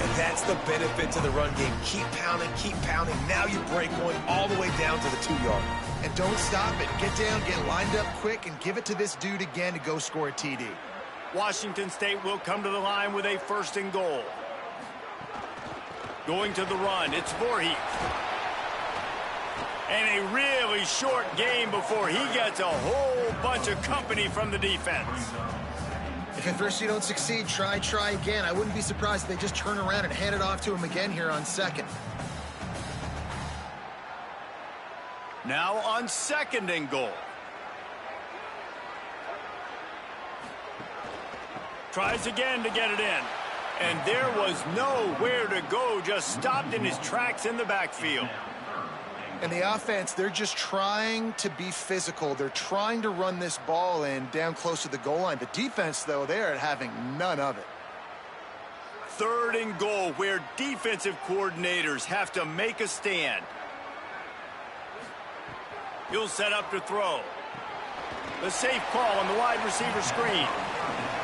And that's the benefit to the run game. Keep pounding, keep pounding. Now you break one all the way down to the 2-yard. And don't stop it. Get down, get lined up quick, and give it to this dude again to go score a TD. Washington State will come to the line with a 1st and goal. Going to the run, it's Voorhees. And a really short game before he gets a whole bunch of company from the defense. If at first you don't succeed, try again. I wouldn't be surprised if they just turn around and hand it off to him again here on second. Now on 2nd and goal. Tries again to get it in. And there was nowhere to go, just stopped in his tracks in the backfield. And the offense, they're just trying to be physical. They're trying to run this ball in down close to the goal line. The defense, though, they're having none of it. 3rd and goal, where defensive coordinators have to make a stand. He'll set up to throw. The safe call on the wide receiver screen.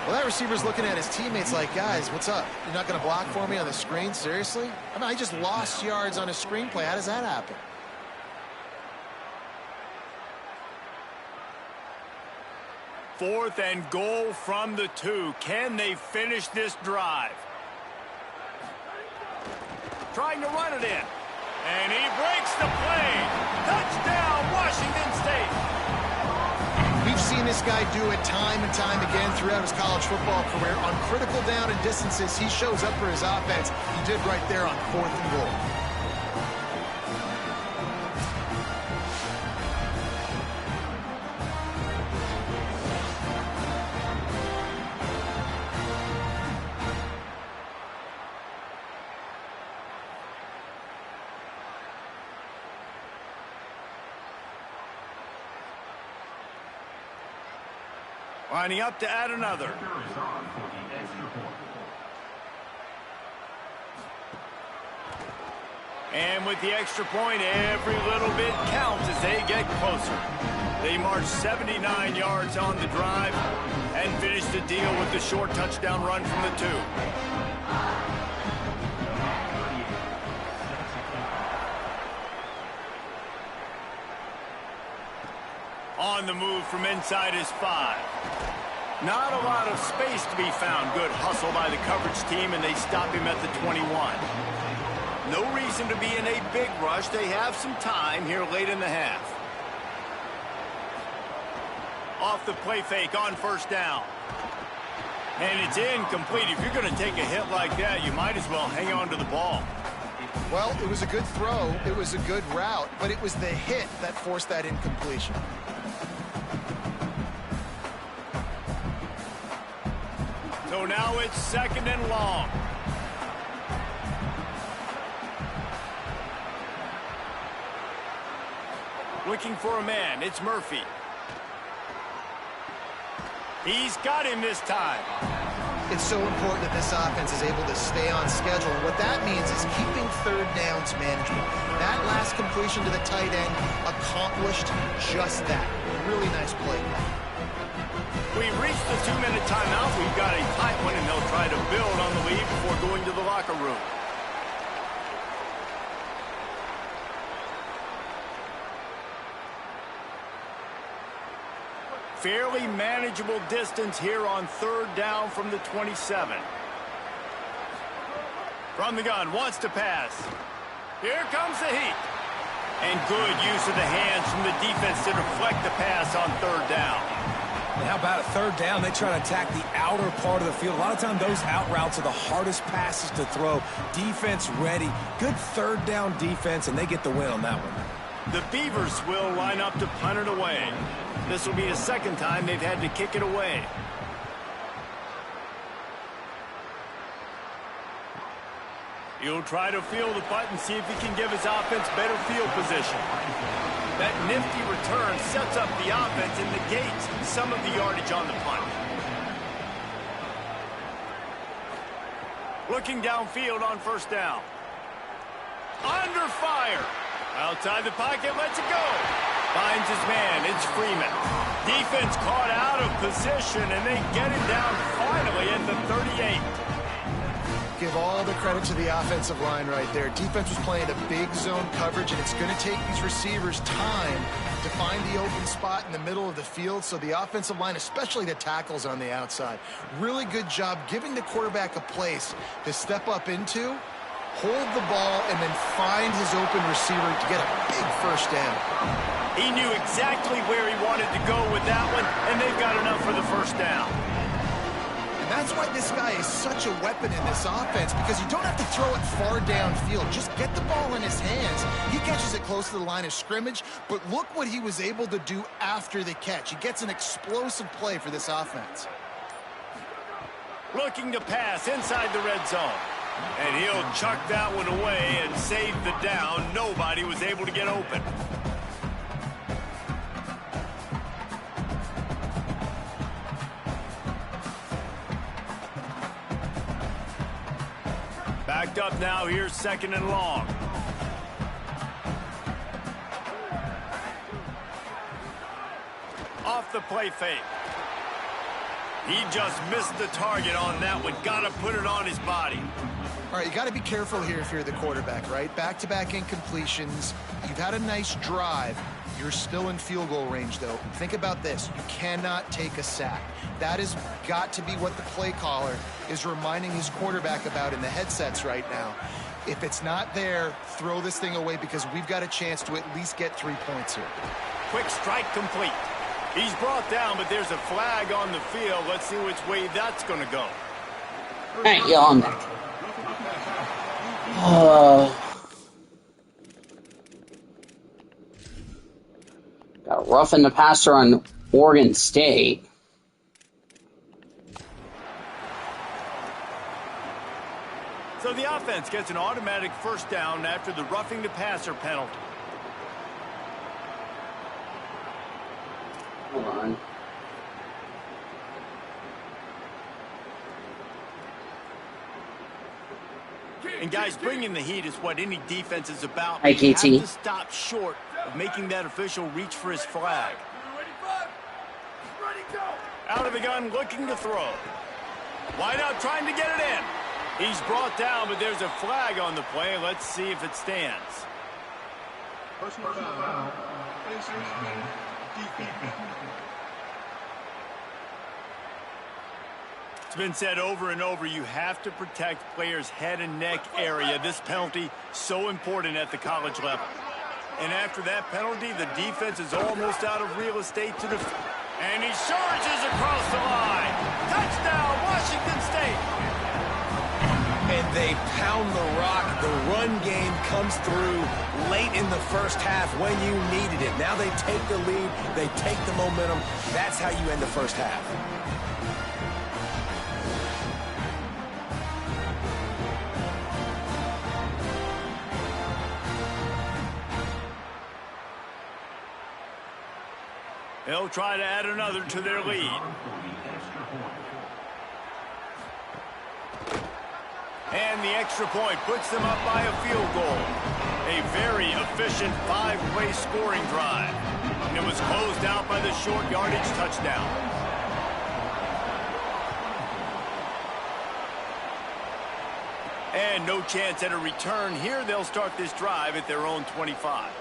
Well, that receiver's looking at his teammates like, guys, what's up? You're not going to block for me on the screen? Seriously? I mean, I just lost yards on a screenplay. How does that happen? Fourth and goal from the 2. Can they finish this drive? Trying to run it in. And he breaks the play. Touchdown, Washington State. We've seen this guy do it time and time again throughout his college football career. On critical down and distances, he shows up for his offense. He did right there on 4th and goal. Lining up to add another. And with the extra point, every little bit counts as they get closer. They march 79 yards on the drive and finish the deal with the short touchdown run from the 2. On the move from inside his 5. Not a lot of space to be found. Good hustle by the coverage team, and they stop him at the 21. No reason to be in a big rush. They have some time here late in the half. Off the play fake on 1st down. And it's incomplete. If you're going to take a hit like that, you might as well hang on to the ball. Well, it was a good throw. It was a good route, but it was the hit that forced that incompletion. So now it's 2nd and long. Looking for a man. It's Murphy. He's got him this time. It's so important that this offense is able to stay on schedule. And what that means is keeping 3rd downs manageable. That last completion to the tight end accomplished just that. Really nice play. We reached the 2-minute timeout. We've got a tight one, and they'll try to build on the lead before going to the locker room. Fairly manageable distance here on 3rd down from the 27. From the gun, wants to pass. Here comes the heat. And good use of the hands from the defense to deflect the pass on 3rd down. And how about a 3rd down? They try to attack the outer part of the field. A lot of times those out routes are the hardest passes to throw. Defense ready. Good 3rd down defense, and they get the win on that one. The Beavers will line up to punt it away. This will be the 2nd time they've had to kick it away. He'll try to field the punt and see if he can give his offense better field position. That nifty return sets up the offense and negates some of the yardage on the punt. Looking downfield on 1st down. Under fire. Outside the pocket, lets it go. Finds his man, it's Freeman. Defense caught out of position, and they get him down finally at the 38. Give all the credit to the offensive line right there. Defense was playing a big zone coverage, and it's going to take these receivers time to find the open spot in the middle of the field. So the offensive line, especially the tackles on the outside, really good job giving the quarterback a place to step up into hold the ball, and then find his open receiver to get a big first down. He knew exactly where he wanted to go with that one, and they've got enough for the first down. And that's why this guy is such a weapon in this offense, because you don't have to throw it far downfield. Just get the ball in his hands. He catches it close to the line of scrimmage, but look what he was able to do after the catch. He gets an explosive play for this offense. Looking to pass inside the red zone. And he'll chuck that one away and save the down. Nobody was able to get open. Backed up now, here's 2nd and long. Off the play fake. He just missed the target on that one. Got to put it on his body. All right, you got to be careful here if you're the quarterback, right? Back-to-back incompletions. You've had a nice drive. You're still in field goal range, though. Think about this. You cannot take a sack. That has got to be what the play caller is reminding his quarterback about in the headsets right now. If it's not there, throw this thing away because we've got a chance to at least get 3 points here. Quick strike complete. He's brought down, but there's a flag on the field. Let's see which way that's going to go. All right, y'all, I'm back. Got a roughing the passer on Oregon State. So the offense gets an automatic first down after the roughing the passer penalty. Hold on. And guys, bringing the heat is what any defense is about. Hi, You have KT. to stop short of making that official reach for his flag. Out of the gun, looking to throw. Wide out, trying to get it in. He's brought down, but there's a flag on the play. Let's see if it stands. Personal foul. Defense. It's been said over and over, you have to protect players' head and neck area. This penalty, so important at the college level. And after that penalty, the defense is almost out of real estate to defend. And he charges across the line. Touchdown, Washington State. And they pound the rock. The run game comes through late in the first half when you needed it. Now they take the lead. They take the momentum. That's how you end the first half. They'll try to add another to their lead. And the extra point puts them up by a field goal. A very efficient 5-play scoring drive. And it was closed out by the short yardage touchdown. And no chance at a return here. They'll start this drive at their own 25.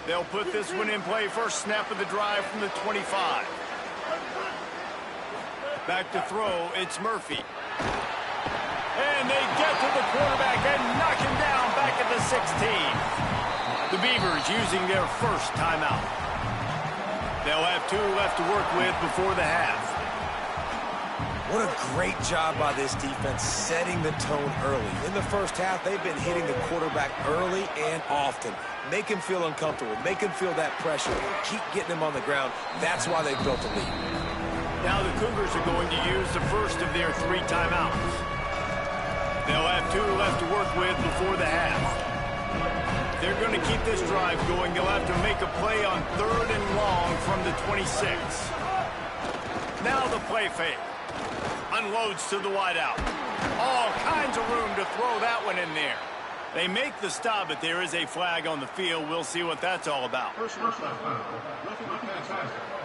They'll put this one in play. First snap of the drive from the 25. Back to throw, it's Murphy. And they get to the quarterback and knock him down back at the 16. The Beavers using their first timeout. They'll have 2 left to work with before the half. What a great job by this defense setting the tone early. In the first half, they've been hitting the quarterback early and often. Make him feel uncomfortable. Make him feel that pressure. Keep getting him on the ground. That's why they've built a lead. Now the Cougars are going to use the first of their 3 timeouts. They'll have 2 left to work with before the half. They're going to keep this drive going. They'll have to make a play on 3rd and long from the 26. Now the play fake. Unloads to the wideout. All kinds of room to throw that one in there. They make the stop, but there is a flag on the field. We'll see what that's all about. Personal foul.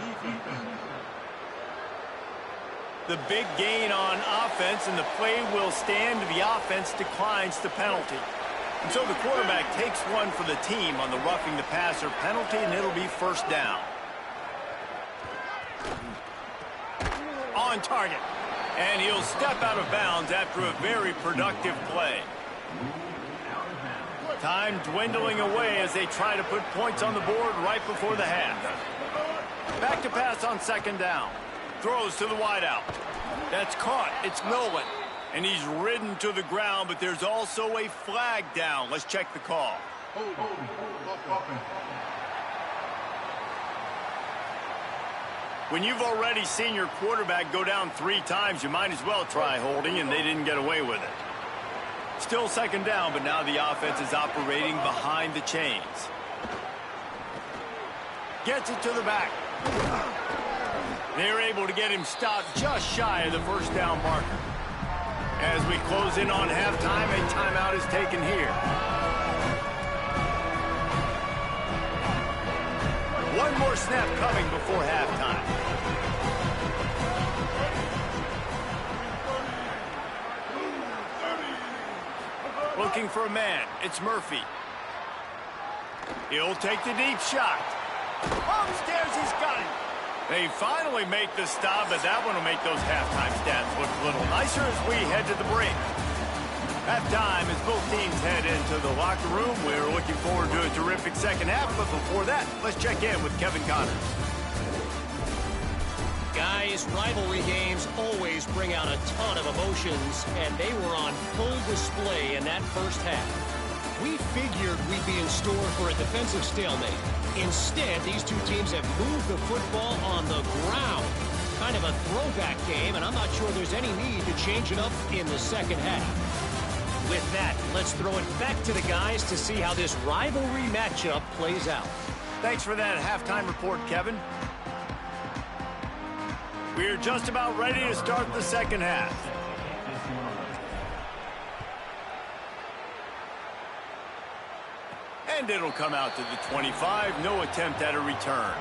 Defense. The big gain on offense, and the play will stand. The offense declines the penalty. And so the quarterback takes one for the team on the roughing the passer penalty, and it'll be first down. On target. And he'll step out of bounds after a very productive play. Time dwindling away as they try to put points on the board right before the half. Back to pass on second down. Throws to the wideout. That's caught. It's Nolan. And he's ridden to the ground, but there's also a flag down. Let's check the call. When you've already seen your quarterback go down 3 times, you might as well try holding, and they didn't get away with it. Still second down, but now the offense is operating behind the chains. Gets it to the back. They're able to get him stopped just shy of the first down marker. As we close in on halftime, a timeout is taken here. One more snap coming before halftime. Looking for a man. It's Murphy. He'll take the deep shot. Upstairs, he's got it. They finally make the stop, but that one will make those halftime stats look a little nicer as we head to the break. Halftime as both teams head into the locker room. We're looking forward to a terrific second half, but before that, let's check in with Kevin Connors. Guys, rivalry games always bring out a ton of emotions, and they were on full display in that first half. We figured we'd be in store for a defensive stalemate. Instead, these two teams have moved the football on the ground. Kind of a throwback game, and I'm not sure there's any need to change it up in the second half. With that, let's throw it back to the guys to see how this rivalry matchup plays out. Thanks for that halftime report, Kevin. We're just about ready to start the second half. And it'll come out to the 25. No attempt at a return.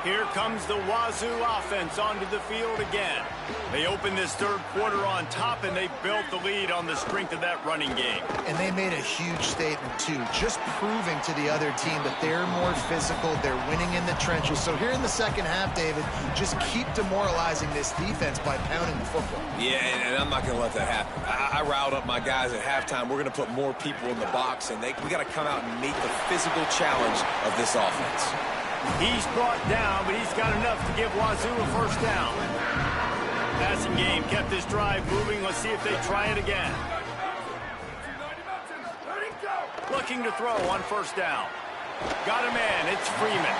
Here comes the Wazoo offense onto the field again. They open this third quarter on top, and they built the lead on the strength of that running game. And they made a huge statement, too, just proving to the other team that they're more physical, they're winning in the trenches. So here in the second half, David, just keep demoralizing this defense by pounding the football. Yeah, and I'm not going to let that happen. I riled up my guys at halftime. We're going to put more people in the box, and we got to come out and meet the physical challenge of this offense. He's brought down, but he's got enough to give Wazoo a first down. Passing game kept this drive moving. Let's see if they try it again. Looking to throw on first down. Got a man. It's Freeman.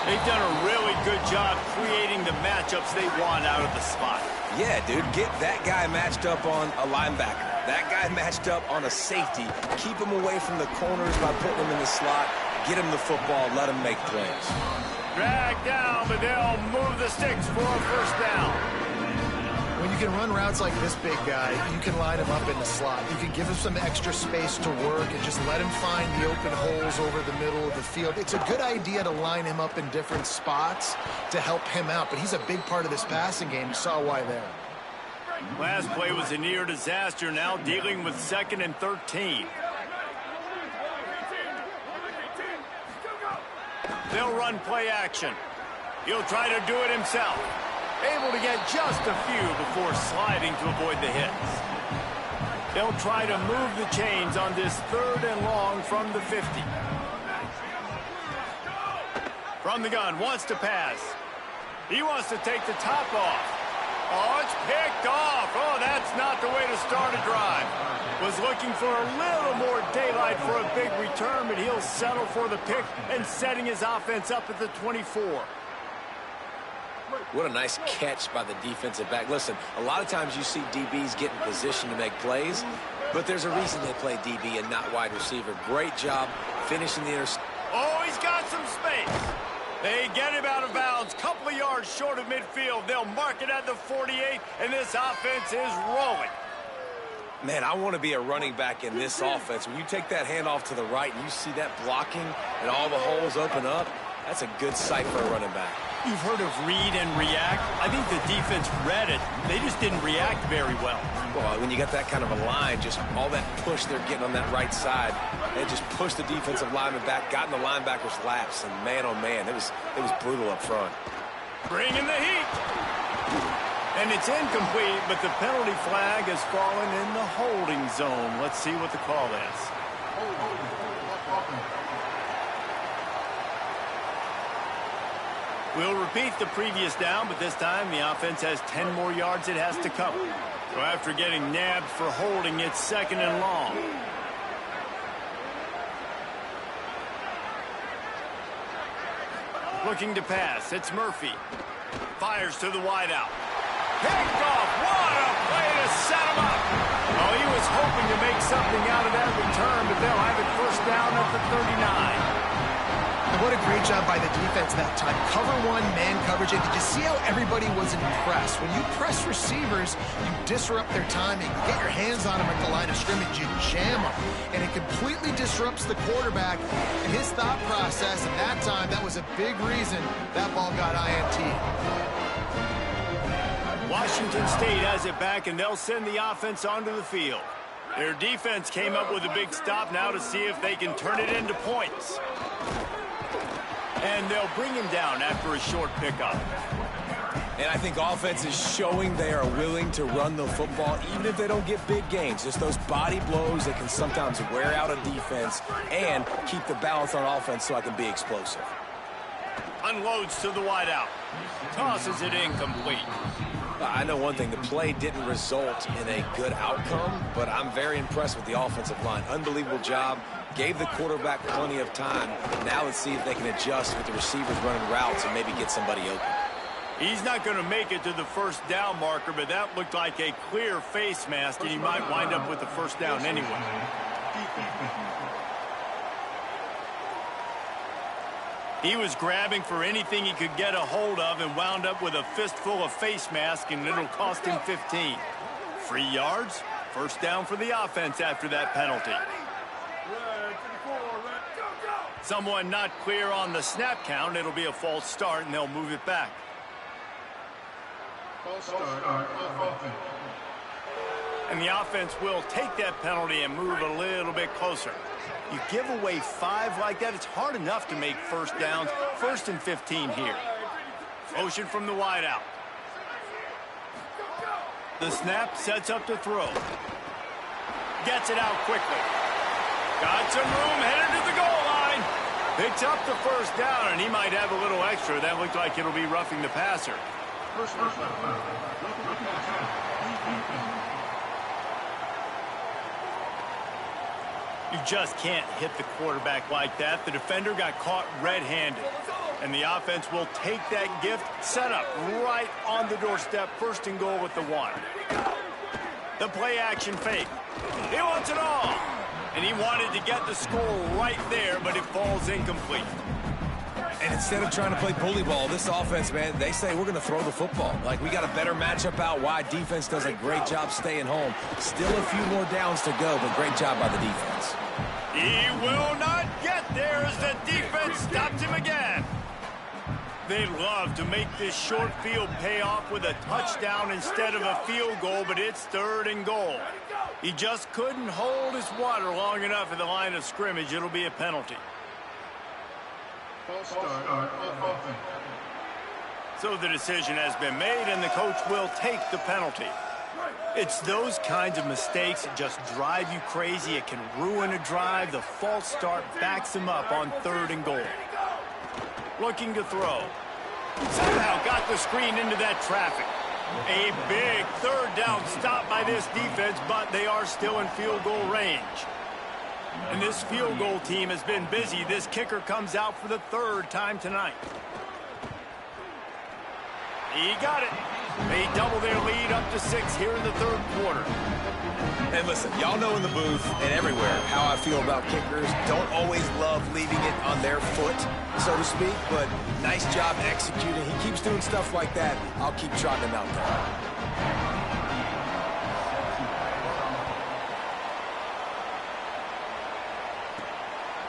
They've done a really good job creating the matchups they want out of the slot. Yeah, dude, get that guy matched up on a linebacker. That guy matched up on a safety. Keep him away from the corners by putting him in the slot. Get him the football, let him make plays. Drag down, but they'll move the sticks for a first down. When you can run routes like this big guy, you can line him up in the slot. You can give him some extra space to work and just let him find the open holes over the middle of the field. It's a good idea to line him up in different spots to help him out, but he's a big part of this passing game. You saw why there. Last play was a near disaster, now dealing with 2nd and 13. They'll run play action. He'll try to do it himself. Able to get just a few before sliding to avoid the hits. They'll try to move the chains on this 3rd and long from the 50. From the gun, wants to pass. He wants to take the top off. Oh, it's picked off. Oh, that's not the way to start a drive. Was looking for a little more daylight for a big return, but he'll settle for the pick and setting his offense up at the 24. What a nice catch by the defensive back. Listen, a lot of times you see DBs get in position to make plays, but there's a reason they play DB and not wide receiver. Great job finishing the interception. Oh, he's got some space. They get him out of bounds, couple of yards short of midfield. They'll mark it at the 48, and this offense is rolling. Man, I want to be a running back in this offense. When you take that handoff to the right and you see that blocking and all the holes open up, that's a good sight for a running back. You've heard of read and react. I think the defense read it. They just didn't react very well. Well, when you got that kind of a line, just all that push they're getting on that right side, they just pushed the defensive lineman back, got in the linebacker's laps, and man, oh man, it was brutal up front. Bringing the heat. And it's incomplete, but the penalty flag has fallen in the holding zone. Let's see what the call is. We'll repeat the previous down, but this time the offense has 10 more yards it has to cover. So after getting nabbed for holding, it's 2nd and long. Looking to pass. It's Murphy. Fires to the wideout. Picked off. What a play to set him up. Oh, he was hoping to make something out of that return, but they'll have it 1st down at the 39. And what a great job by the defense that time. Cover 1, man coverage. And did you see how everybody was impressed? When you press receivers, you disrupt their timing. You get your hands on them at the line of scrimmage. You jam them. And it completely disrupts the quarterback and his thought process. And that time, that was a big reason that ball got INT. Washington State has it back, and they'll send the offense onto the field. Their defense came up with a big stop now to see if they can turn it into points. And they'll bring him down after a short pickup. And I think offense is showing they are willing to run the football, even if they don't get big gains. Just those body blows that can sometimes wear out a defense and keep the balance on offense so I can be explosive. Unloads to the wideout. Tosses it incomplete. I know one thing, the play didn't result in a good outcome, but I'm very impressed with the offensive line. Unbelievable job. Gave the quarterback plenty of time. Now let's see if they can adjust with the receivers running routes and maybe get somebody open. He's not going to make it to the 1st down marker, but that looked like a clear face mask, and he might wind up with the 1st down anyway. He was grabbing for anything he could get a hold of and wound up with a fistful of face mask, and it'll cost him 15. 3 yards, 1st down for the offense after that penalty. Someone not clear on the snap count. It'll be a false start, and they'll move it back. And the offense will take that penalty and move a little bit closer. You give away 5 like that, it's hard enough to make 1st downs. 1st and 15 here. Motion from the wideout. The snap sets up to throw. Gets it out quickly. Got some room, headed to the goal line. Picks up the 1st down, and he might have a little extra. That looked like it'll be roughing the passer. You just can't hit the quarterback like that. The defender got caught red-handed. And the offense will take that gift, set up right on the doorstep, 1st and goal with the 1. The play action fake. He wants it all. And he wanted to get the score right there, but it falls incomplete. And instead of trying to play bully ball, this offense, man, they say we're going to throw the football. Like, we got a better matchup out wide. Defense does a great job staying home. Still a few more downs to go, but great job by the defense. He will not get there as the defense stops him again. They'd love to make this short field pay off with a touchdown instead of a field goal, but it's 3rd and goal. He just couldn't hold his water long enough at the line of scrimmage. It'll be a penalty. So the decision has been made, and the coach will take the penalty. It's those kinds of mistakes that just drive you crazy. It can ruin a drive. The false start backs him up on 3rd and goal. Looking to throw. Somehow got the screen into that traffic. A big 3rd down stop by this defense, but they are still in field goal range. And this field goal team has been busy. This kicker comes out for the 3rd time tonight. He got it. They double their lead up to 6 here in the 3rd quarter. And listen, y'all know in the booth and everywhere how I feel about kickers. Don't always love leaving it on their foot, so to speak, but nice job executing. He keeps doing stuff like that. I'll keep trotting him out there.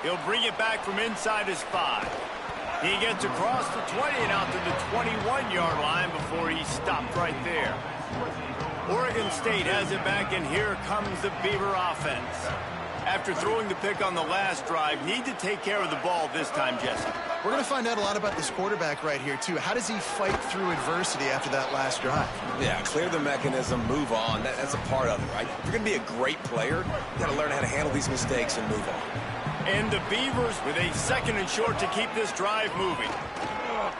He'll bring it back from inside his 5. He gets across the 20 and out to the 21-yard line before he stopped right there. Oregon State has it back, and here comes the Beaver offense. After throwing the pick on the last drive, need to take care of the ball this time, Jesse. We're going to find out a lot about this quarterback right here, too. How does he fight through adversity after that last drive? Yeah, clear the mechanism, move on. That's a part of it, right? If you're going to be a great player, you got to learn how to handle these mistakes and move on. And the Beavers with a 2nd and short to keep this drive moving.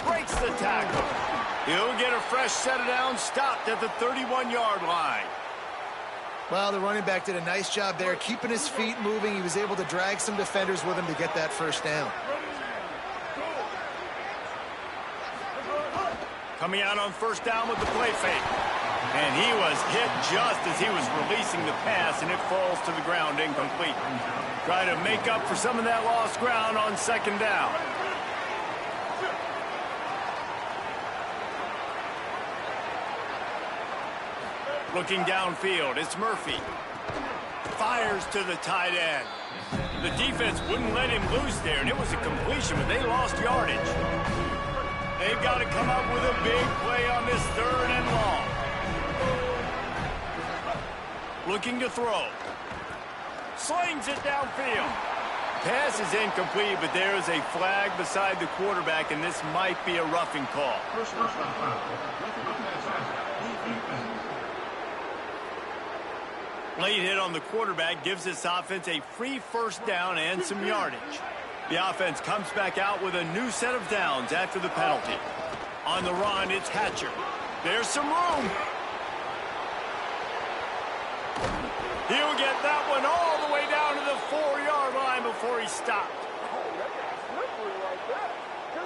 Breaks the tackle. He'll get a fresh set of downs, stopped at the 31-yard line. Well, the running back did a nice job there, keeping his feet moving. He was able to drag some defenders with him to get that first down. Coming out on first down with the play fake. And he was hit just as he was releasing the pass, and it falls to the ground incomplete. Try to make up for some of that lost ground on 2nd down. Looking downfield, it's Murphy. Fires to the tight end. The defense wouldn't let him loose there, and it was a completion, but they lost yardage. They've got to come up with a big play on this 3rd and long. Looking to throw. Slings it downfield. Pass is incomplete, but there is a flag beside the quarterback, and this might be a roughing call. Late hit on the quarterback gives this offense a free first down and some yardage. The offense comes back out with a new set of downs after the penalty. On the run, it's Hatcher. There's some room. He'll get that one all the way down to the 4-yard line before he stopped.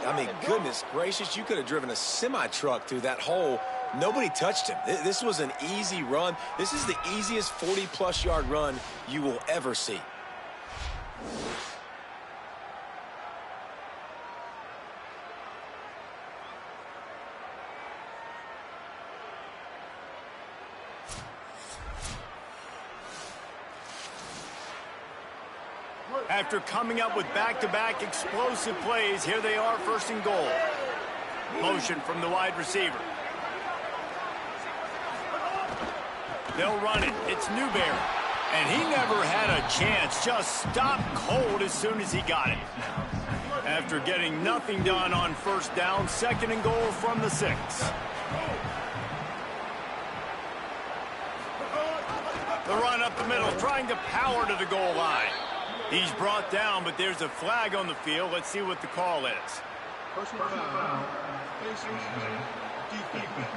I mean, goodness gracious, you could have driven a semi-truck through that hole. Nobody touched him. This was an easy run. This is the easiest 40-plus yard run you will ever see. After coming up with back-to-back explosive plays, here they are 1st and goal. Motion from the wide receiver. They'll run it. It's Newberry. And he never had a chance. Just stopped cold as soon as he got it. After getting nothing done on first down, 2nd and goal from the 6. The run up the middle, trying to power to the goal line. He's brought down, but there's a flag on the field. Let's see what the call is. Personal foul. Pacers defense.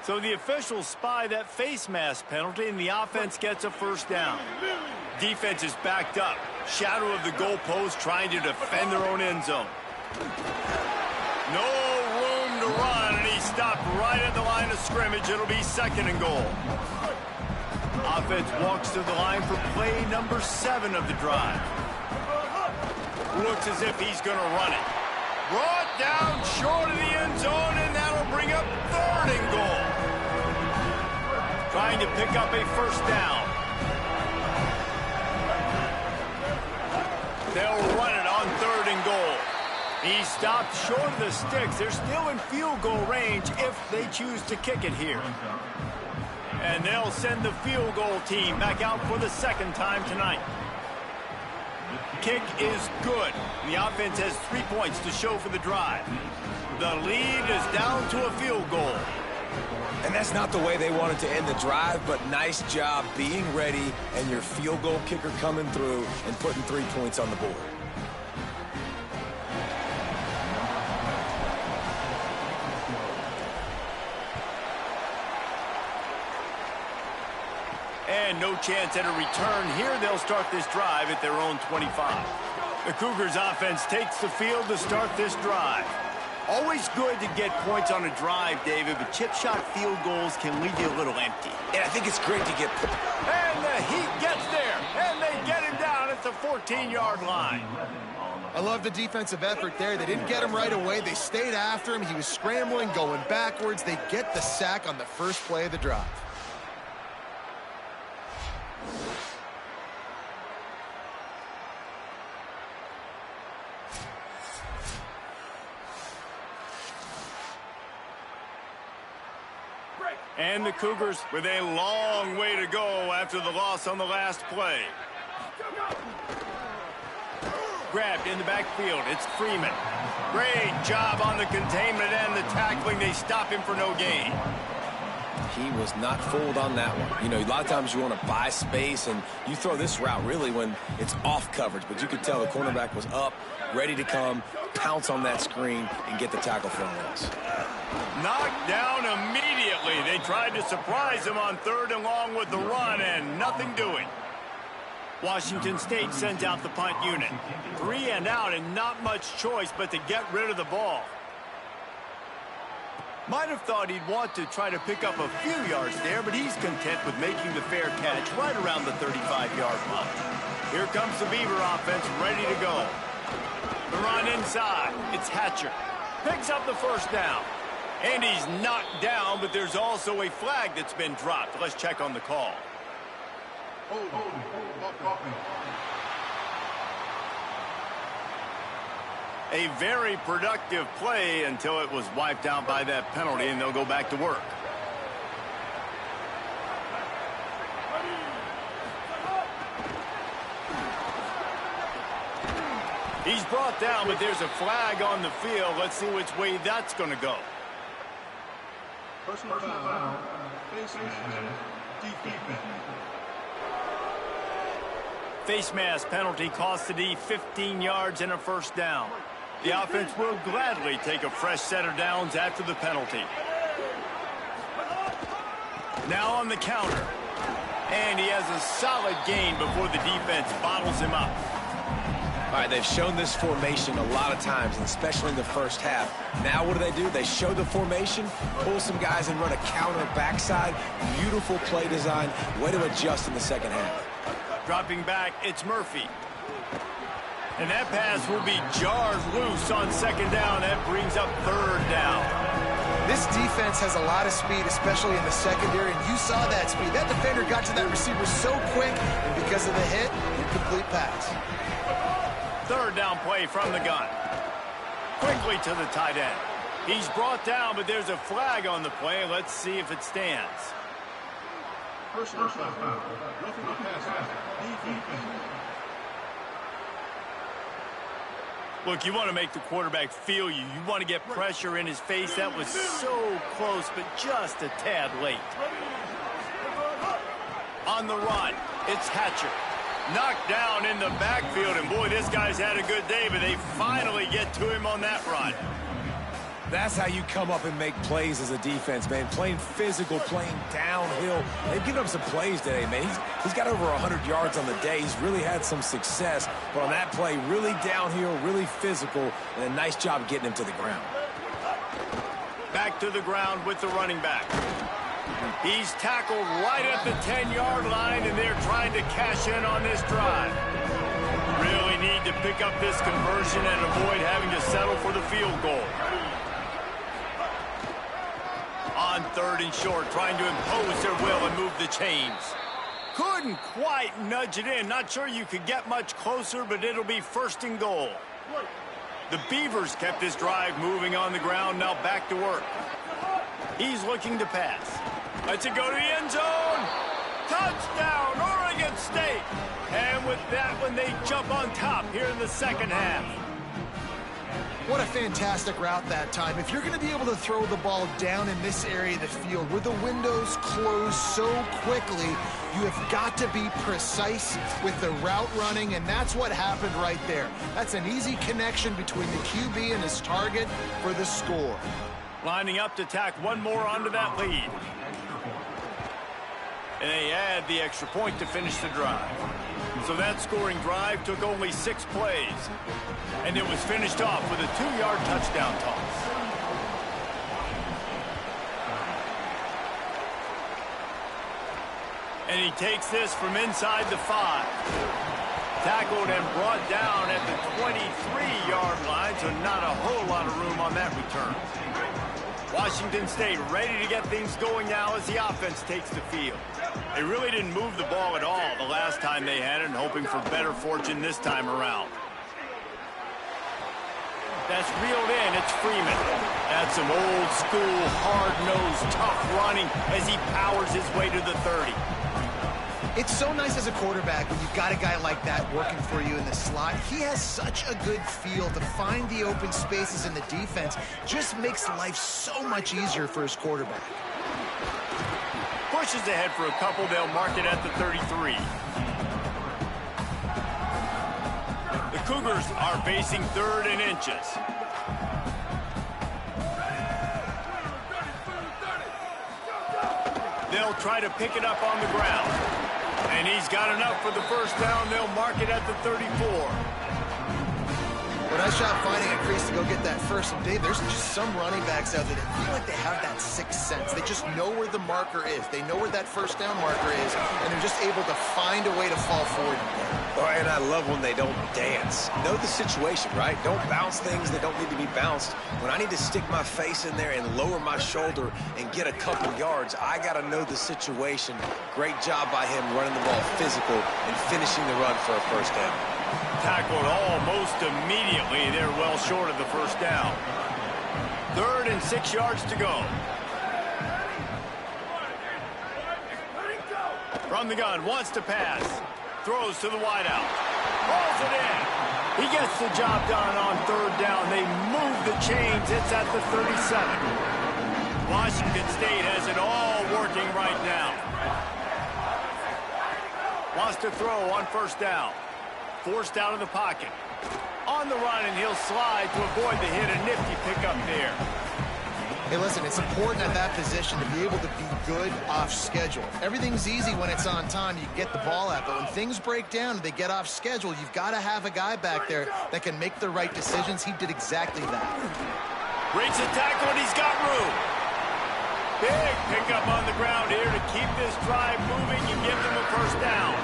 So the officials spy that face mask penalty, and the offense gets a first down. Defense is backed up. Shadow of the goalpost trying to defend their own end zone. No room to run, and he stopped right at the line of scrimmage. It'll be 2nd and goal. Offense walks to the line for play number 7 of the drive. Looks as if he's going to run it. Brought down short of the end zone, and that'll bring up 3rd and goal. Trying to pick up a first down. They'll run it on 3rd and goal. He stopped short of the sticks. They're still in field goal range if they choose to kick it here. And they'll send the field goal team back out for the 2nd time tonight. Kick is good. The offense has 3 points to show for the drive. The lead is down to a field goal. And that's not the way they wanted to end the drive, but nice job being ready and your field goal kicker coming through and putting 3 points on the board. And no chance at a return here. They'll start this drive at their own 25. The Cougars offense takes the field to start this drive. Always good to get points on a drive, David, but chip shot field goals can leave you a little empty. And I think it's great to get... And the Heat gets there, and they get him down at the 14-yard line. I love the defensive effort there. They didn't get him right away. They stayed after him. He was scrambling, going backwards. They get the sack on the first play of the drive. And the Cougars with a long way to go after the loss on the last play. Grabbed in the backfield. It's Freeman. Great job on the containment and the tackling. They stop him for no gain. He was not fooled on that one. You know, a lot of times you want to buy space, and you throw this route really when it's off coverage. But you could tell the cornerback was up, ready to come, pounce on that screen, and get the tackle for a loss. Knocked down immediately. They tried to surprise him on 3rd and long with the run, and nothing doing. Washington State sends out the punt unit. 3 and out, and not much choice but to get rid of the ball. Might have thought he'd want to try to pick up a few yards there, but he's content with making the fair catch right around the 35-yard line. Here comes the Beaver offense ready to go. The run inside. It's Hatcher. Picks up the first down. And he's knocked down, but there's also a flag that's been dropped. Let's check on the call. A very productive play until it was wiped out by that penalty, and they'll go back to work. He's brought down, but there's a flag on the field. Let's see which way that's going to go. Personal foul. Face mask. Defense. Face mask penalty cost the D 15 yards and a first down. The offense will gladly take a fresh set of downs after the penalty. Now on the counter. And he has a solid gain before the defense bottles him up. All right, they've shown this formation a lot of times, and especially in the first half. Now what do? They show the formation, pull some guys and run a counter backside. Beautiful play design. Way to adjust in the second half. Dropping back, it's Murphy. And that pass will be jarred loose on 2nd down. That brings up 3rd down. This defense has a lot of speed, especially in the secondary, and you saw that speed. That defender got to that receiver so quick, and because of the hit, incomplete pass. 3rd down play from the gun. Quickly to the tight end. He's brought down, but there's a flag on the play. Let's see if it stands. Personal foul. Roughing the passer. Defense. Look, you want to make the quarterback feel you. You want to get pressure in his face. That was so close, but just a tad late. On the run, it's Hatcher. Knocked down in the backfield, and boy, this guy's had a good day, but they finally get to him on that run. That's how you come up and make plays as a defense, man. Playing physical, playing downhill. They've given up some plays today, man. He's got over 100 yards on the day. He's really had some success. But on that play, really downhill, really physical, and a nice job getting him to the ground. Back to the ground with the running back. He's tackled right at the 10-yard line, and they're trying to cash in on this drive. Really need to pick up this conversion and avoid having to settle for the field goal. On 3rd and short, trying to impose their will and move the chains. Couldn't quite nudge it in. Not sure you could get much closer, but it'll be 1st and goal. The Beavers kept this drive moving on the ground. Now back to work. He's looking to pass. Lets it go to the end zone. Touchdown, Oregon State. And with that one, they jump on top here in the second half. What a fantastic route that time. If you're going to be able to throw the ball down in this area of the field where the windows close so quickly, you have got to be precise with the route running, and that's what happened right there. That's an easy connection between the QB and his target for the score. Lining up to tack one more onto that lead. And they add the extra point to finish the drive. So that scoring drive took only 6 plays. And it was finished off with a 2-yard touchdown toss. And he takes this from inside the 5. Tackled and brought down at the 23-yard line, so not a whole lot of room on that return. Washington State ready to get things going now as the offense takes the field. They really didn't move the ball at all the last time they had it, and hoping for better fortune this time around. That's reeled in. It's Freeman. That's some old school, hard-nosed, tough running running as he powers his way to the 30. It's so nice as a quarterback when you've got a guy like that working for you in the slot. He has such a good feel to find the open spaces in the defense. Just makes life so much easier for his quarterback. Pushes ahead for a couple. They'll mark it at the 33. The Cougars are facing 3rd and inches. They'll try to pick it up on the ground. And he's got enough for the first down. They'll mark it at the 34. Well, nice job finding a crease to go get that first. And Dave, there's just some running backs out there that feel like they have that sixth sense. They just know where the marker is. They know where that first down marker is, and they're just able to find a way to fall forward. Oh, and I love when they don't dance. Know the situation, right? Don't bounce things that don't need to be bounced. When I need to stick my face in there and lower my shoulder and get a couple yards, I got to know the situation. Great job by him running the ball physical and finishing the run for a first down. Tackled almost immediately. They're well short of the first down. 3rd and 6 yards to go. From the gun, wants to pass. Throws to the wideout. Rolls it in. He gets the job done on 3rd down. They move the chains. It's at the 37. Washington State has it all working right now. Wants to throw on 1st down. Forced out of the pocket. On the run, and he'll slide to avoid the hit. A nifty pickup there. Hey, listen, it's important at that position to be able to be good off schedule. Everything's easy when it's on time. You get the ball out. But when things break down and they get off schedule, you've got to have a guy back there that can make the right decisions. He did exactly that. Breaks a tackle, and he's got room. Big pickup on the ground here to keep this drive moving and give them a first down.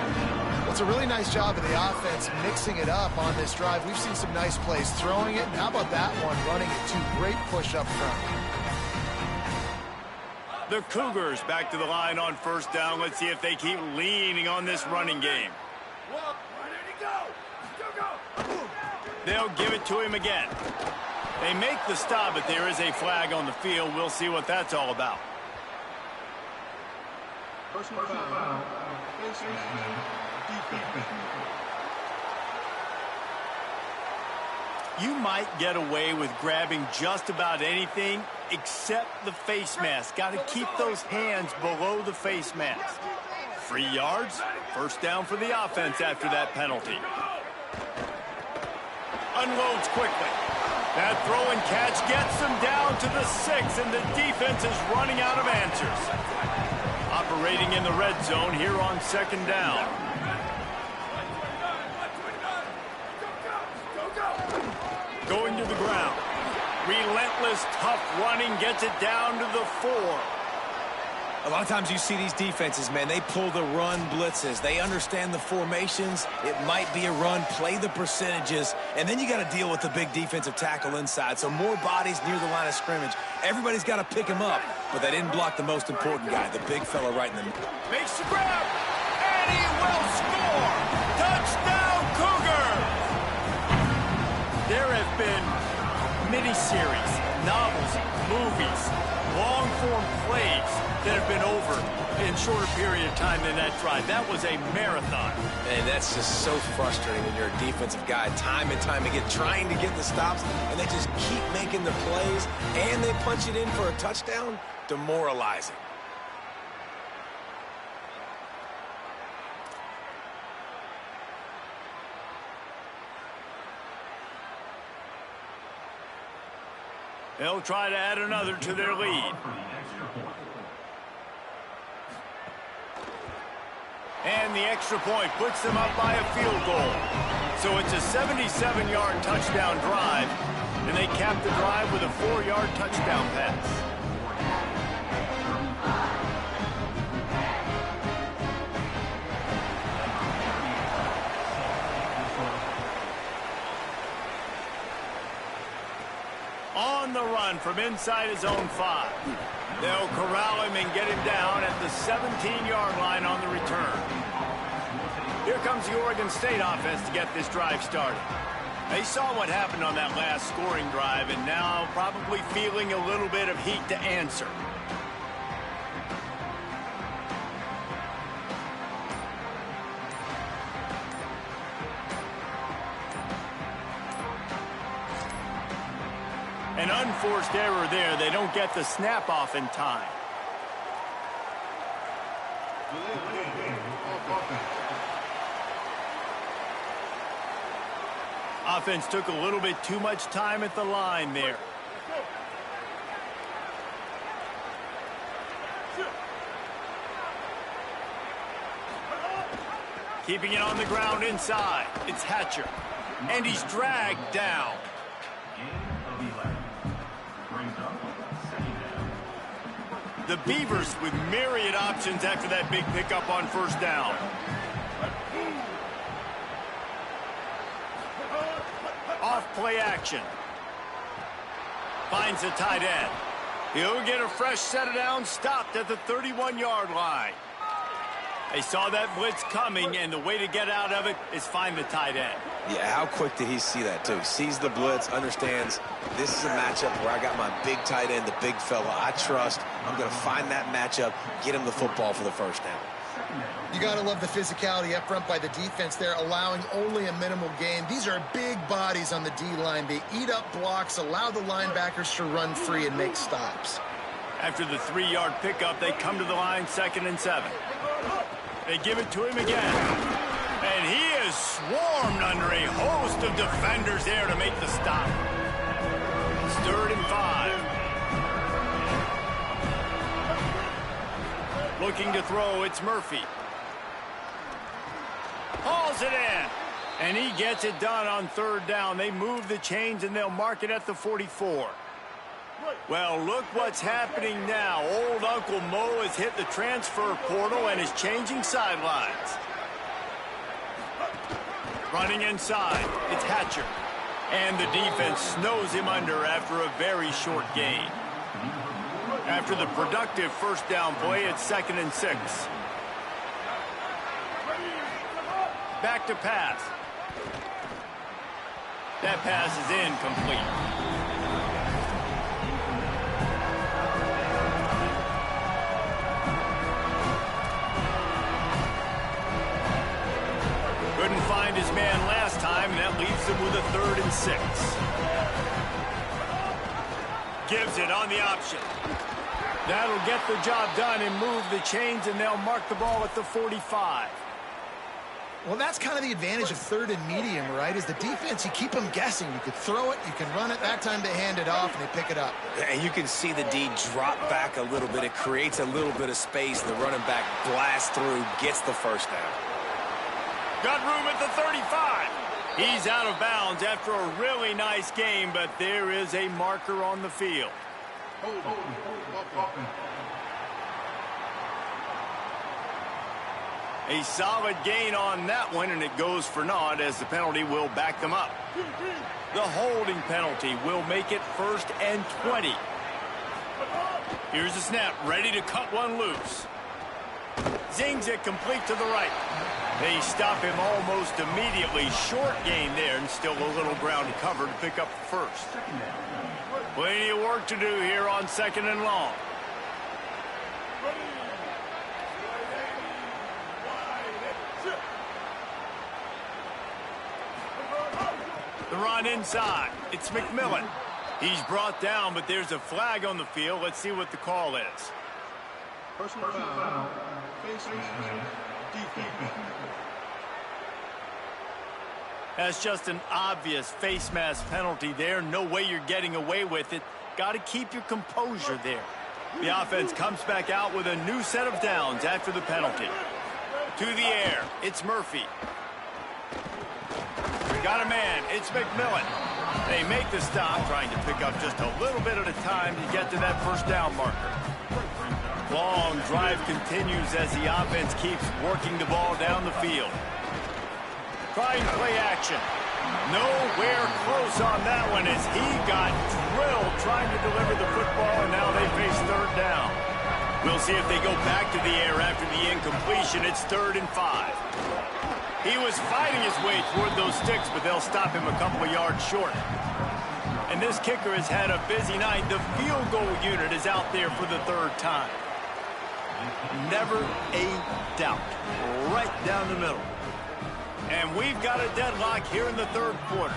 It's a really nice job of the offense mixing it up on this drive. We've seen some nice plays throwing it. How about that one running it too? Great push up front. The Cougars back to the line on 1st down. Let's see if they keep leaning on this running game. They'll give it to him again. They make the stop, but there is a flag on the field. We'll see what that's all about. Personal foul. You might get away with grabbing just about anything except the face mask. Got to keep those hands below the face mask. 3 yards, first down for the offense after that penalty. Unloads quickly. That throw and catch gets them down to the 6, and the defense is running out of answers. Operating in the red zone here on 2nd down. Going to the ground. Relentless, tough running, gets it down to the 4. A lot of times you see these defenses, man, they pull the run blitzes. They understand the formations. It might be a run, play the percentages, and then you got to deal with the big defensive tackle inside. So more bodies near the line of scrimmage. Everybody's got to pick him up, but they didn't block the most important guy, the big fella right in the middle. Makes the grab, and he will score. Touchdown, Cougar! There have been miniseries, novels, movies, long-form plays that have been over in shorter period of time than that drive. That was a marathon. And that's just so frustrating when you're a defensive guy, time and time again, trying to get the stops, and they just keep making the plays, and they punch it in for a touchdown. Demoralizing. They'll try to add another to their lead. And the extra point puts them up by a field goal. So it's a 77-yard touchdown drive, and they cap the drive with a 4-yard touchdown pass. On the run from inside his own 5. They'll corral him and get him down at the 17-yard line on the return. Here comes the Oregon State offense to get this drive started. They saw what happened on that last scoring drive and now probably feeling a little bit of heat to answer. unforced error there. They don't get the snap off in time. Offense took a little bit too much time at the line there. Keeping it on the ground inside. It's Hatcher. And he's dragged down. The Beavers with myriad options after that big pickup on first down. Off play action. Finds the tight end. He'll get a fresh set of downs, stopped at the 31-yard line. They saw that blitz coming, and the way to get out of it is find the tight end. Yeah, how quick did he see that, too? Sees the blitz, understands this is a matchup where I got my big tight end, the big fella I trust. I'm going to find that matchup, get him the football for the first down. You got to love the physicality up front by the defense there, allowing only a minimal gain. These are big bodies on the D-line. They eat up blocks, allow the linebackers to run free and make stops. After the 3-yard pickup, they come to the line, 2nd and 7. They give it to him again. And he is swarmed under a host of defenders there to make the stop. It's 3rd and 5. Looking to throw, it's Murphy. Hauls it in. And he gets it done on 3rd down. They move the chains and they'll mark it at the 44. Well, look what's happening now. Old Uncle Mo has hit the transfer portal and is changing sidelines. Running inside, it's Hatcher. And the defense snows him under after a very short gain. After the productive first down play, it's 2nd and 6. Back to pass. That pass is incomplete. Couldn't find his man last time, and that leaves him with a 3rd and 6. Gives it on the option. That'll get the job done and move the chains, and they'll mark the ball at the 45. Well, that's kind of the advantage of 3rd and medium, right? Is the defense, you keep them guessing. You could throw it, you can run it. That time they hand it off, and they pick it up. And you can see the D drop back a little bit. It creates a little bit of space. The running back blasts through, gets the first down. Got room at the 35. He's out of bounds after a really nice game, but there is a marker on the field. A solid gain on that one, and it goes for naught as the penalty will back them up. The holding penalty will make it 1st and 20. Here's the snap, ready to cut one loose. Zings it complete to the right. They stop him almost immediately. Short gain there, and still a little ground to cover to pick up the first. Plenty of work to do here on 2nd and long. The run inside. It's McMillan. He's brought down, but there's a flag on the field. Let's see what the call is. Personal foul. Face mask. Defense. That's just an obvious face mask penalty there. No way you're getting away with it. Got to keep your composure there. The offense comes back out with a new set of downs after the penalty. To the air, it's Murphy. Got a man, it's McMillan. They make the stop, trying to pick up just a little bit at a time to get to that first down marker. Long drive continues as the offense keeps working the ball down the field. Trying play action. Nowhere close on that one as he got drilled trying to deliver the football, and now they face 3rd down. We'll see if they go back to the air after the incompletion. It's 3rd and 5. He was fighting his way toward those sticks, but they'll stop him a couple of yards short. And this kicker has had a busy night. The field goal unit is out there for the 3rd time. Never a doubt. Right down the middle. And we've got a deadlock here in the 3rd quarter.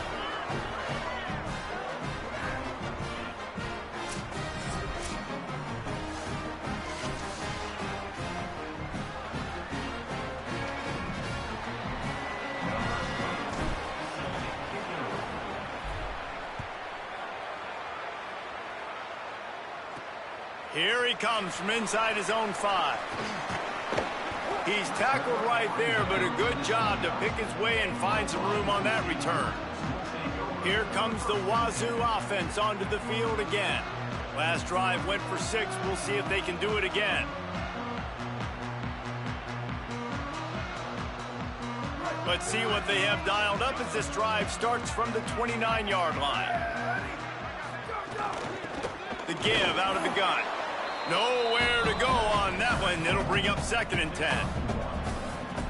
he comes from inside his own 5. He's tackled right there, but a good job to pick his way and find some room on that return. Here comes the Wazoo offense onto the field again. Last drive went for 6. We'll see if they can do it again. Let's see what they have dialed up as this drive starts from the 29-yard line. The give out of the gun. Nowhere to go on that one. It'll bring up 2nd and 10.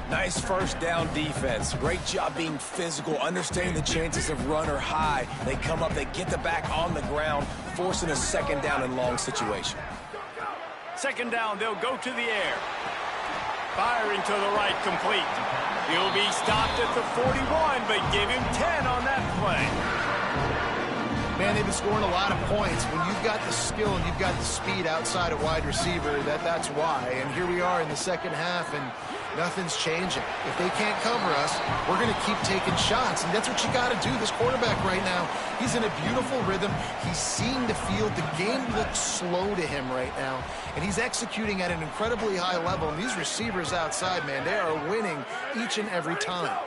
Nice first down defense. Great job being physical, understanding the chances of run or high. They come up, they get the back on the ground, forcing a 2nd down and long situation. 2nd down, they'll go to the air. Firing to the right, complete. He'll be stopped at the 41, but give him 10 on that play. Man, they've been scoring a lot of points. When you've got the skill and you've got the speed outside of wide receiver, that's why. And here we are in the second half, and nothing's changing. If they can't cover us, we're going to keep taking shots, and that's what you got to do. This quarterback right now, he's in a beautiful rhythm. He's seeing the field. The game looks slow to him right now, and he's executing at an incredibly high level. And these receivers outside, man, they are winning each and every time.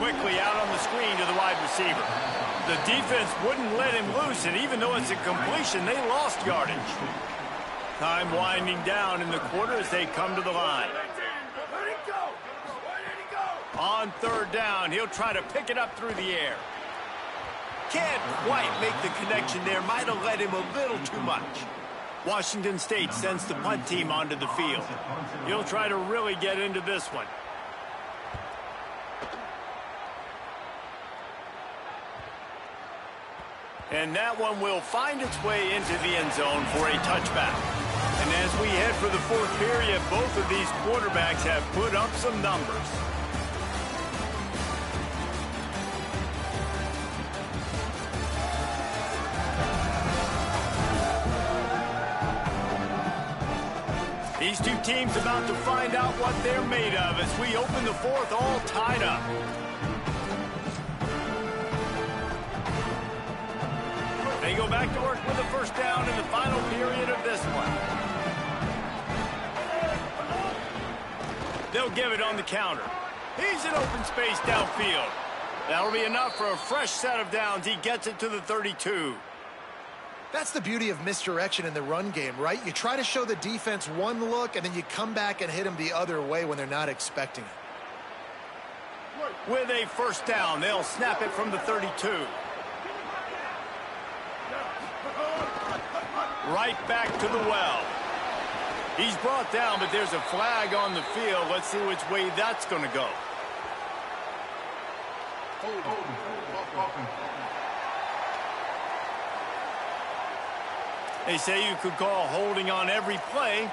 Quickly out on the screen to the wide receiver. The defense wouldn't let him loose, and even though it's a completion, they lost yardage. Time winding down in the quarter as they come to the line. On 3rd down, he'll try to pick it up through the air. Can't quite make the connection there. Might have led him a little too much. Washington State sends the punt team onto the field. He'll try to really get into this one. And that one will find its way into the end zone for a touchback. And as we head for the 4th period, both of these quarterbacks have put up some numbers. These two teams about to find out what they're made of as we open the 4th all tied up. They go back to work with a 1st down in the final period of this one. They'll give it on the counter. He's in open space downfield. That'll be enough for a fresh set of downs. He gets it to the 32. That's the beauty of misdirection in the run game, right? You try to show the defense one look, and then you come back and hit them the other way when they're not expecting it. With a 1st down, they'll snap it from the 32. Right back to the well. He's brought down, but there's a flag on the field. Let's see which way that's going to go. They say you could call holding on every play.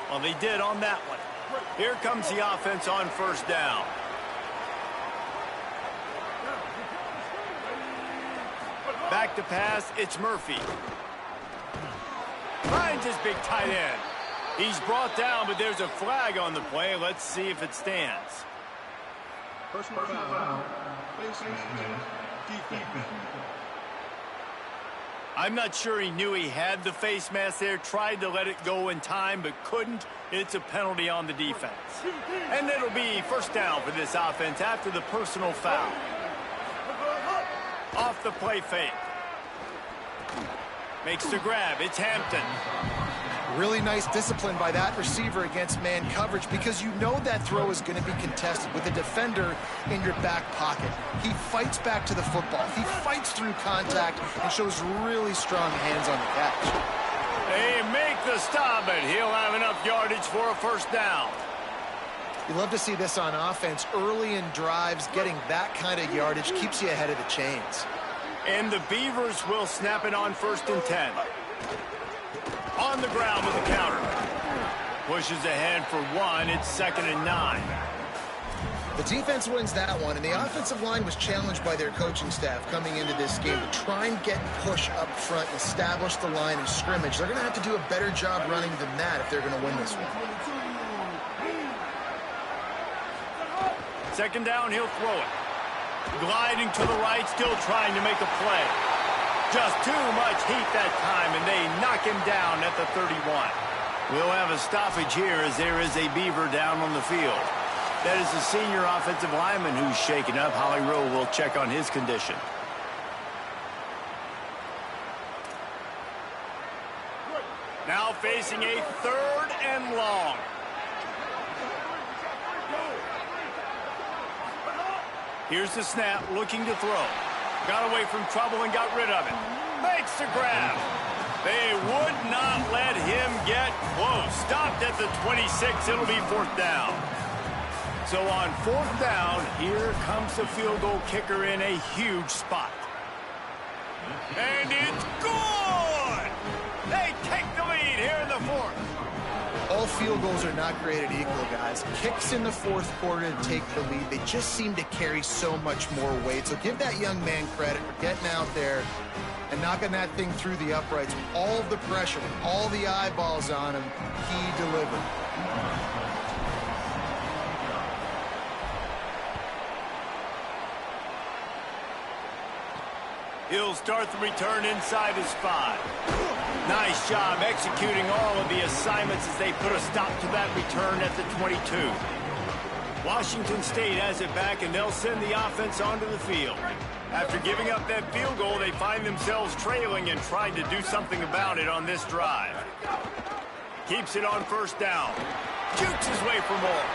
Well, they did on that one. Here comes the offense on 1st down. Back to pass, it's Murphy. Finds his big tight end. He's brought down, but there's a flag on the play. Let's see if it stands. Personal foul. Face mask. Defense. I'm not sure he knew he had the face mask there. Tried to let it go in time, but couldn't. It's a penalty on the defense. And it'll be 1st down for this offense after the personal foul. Off the play fake. Makes the grab. It's Hampton. Really nice discipline by that receiver against man coverage, because you know that throw is going to be contested with a defender in your back pocket. He fights back to the football. He fights through contact and shows really strong hands on the catch. They make the stop, but he'll have enough yardage for a 1st down. You love to see this on offense. Early in drives, getting that kind of yardage keeps you ahead of the chains. And the Beavers will snap it on 1st and 10. On the ground with the counter. Pushes ahead for 1. It's 2nd and 9. The defense wins that one, and the offensive line was challenged by their coaching staff coming into this game to try and get push up front and establish the line of scrimmage. They're going to have to do a better job running than that if they're going to win this one. 2nd down, he'll throw it. Gliding to the right, still trying to make a play. Just too much heat that time, and they knock him down at the 31. We'll have a stoppage here as there is a Beaver down on the field. That is the senior offensive lineman who's shaken up. Holly Rowe will check on his condition. Now facing a 3rd and long. Here's the snap, looking to throw. Got away from trouble and got rid of it. Makes the grab. They would not let him get close. Stopped at the 26. It'll be 4th down. So on 4th down, here comes the field goal kicker in a huge spot. And it's good! They take the lead here in the 4th. All field goals are not created equal, guys. Kicks in the 4th quarter to take the lead. They just seem to carry so much more weight. So give that young man credit for getting out there and knocking that thing through the uprights with all of the pressure, with all the eyeballs on him. He delivered. He'll start the return inside his 5. Nice job executing all of the assignments as they put a stop to that return at the 22. Washington State has it back, and they'll send the offense onto the field. After giving up that field goal, they find themselves trailing and trying to do something about it on this drive. Keeps it on 1st down. Shoots his way for more.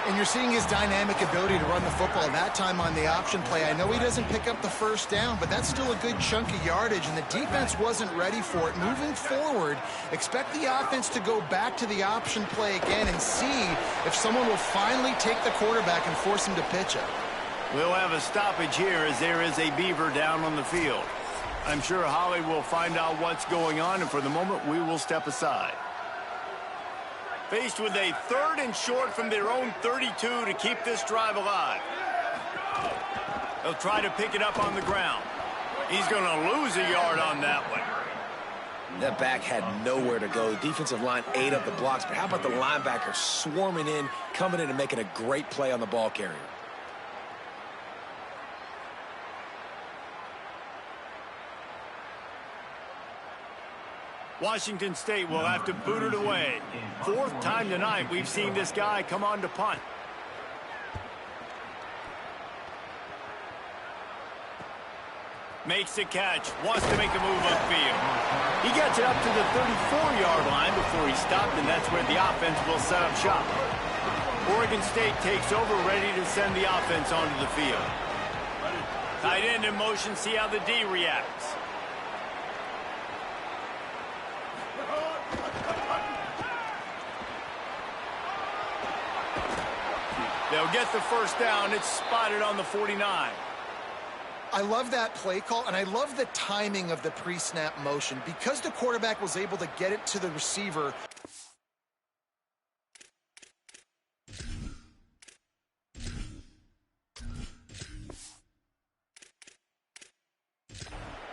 And you're seeing his dynamic ability to run the football, that time on the option play. I know he doesn't pick up the 1st down, but that's still a good chunk of yardage, and the defense wasn't ready for it. Moving forward, expect the offense to go back to the option play again and see if someone will finally take the quarterback and force him to pitch it. We'll have a stoppage here as there is a Beaver down on the field. I'm sure Holly will find out what's going on, and for the moment, we will step aside. Faced with a 3rd and short from their own 32 to keep this drive alive. They'll try to pick it up on the ground. He's going to lose a yard on that one. That back had nowhere to go. The defensive line ate up the blocks, but how about the linebacker swarming in, coming in and making a great play on the ball carrier? Washington State will have to boot it away. 4th time tonight we've seen this guy come on to punt. Makes the catch, wants to make a move upfield. He gets it up to the 34-yard line before he stopped, and that's where the offense will set up shop. Oregon State takes over, ready to send the offense onto the field. Tight end in motion, see how the D reacts. They'll get the 1st down. It's spotted on the 49. I love that play call, and I love the timing of the pre-snap motion. Because the quarterback was able to get it to the receiver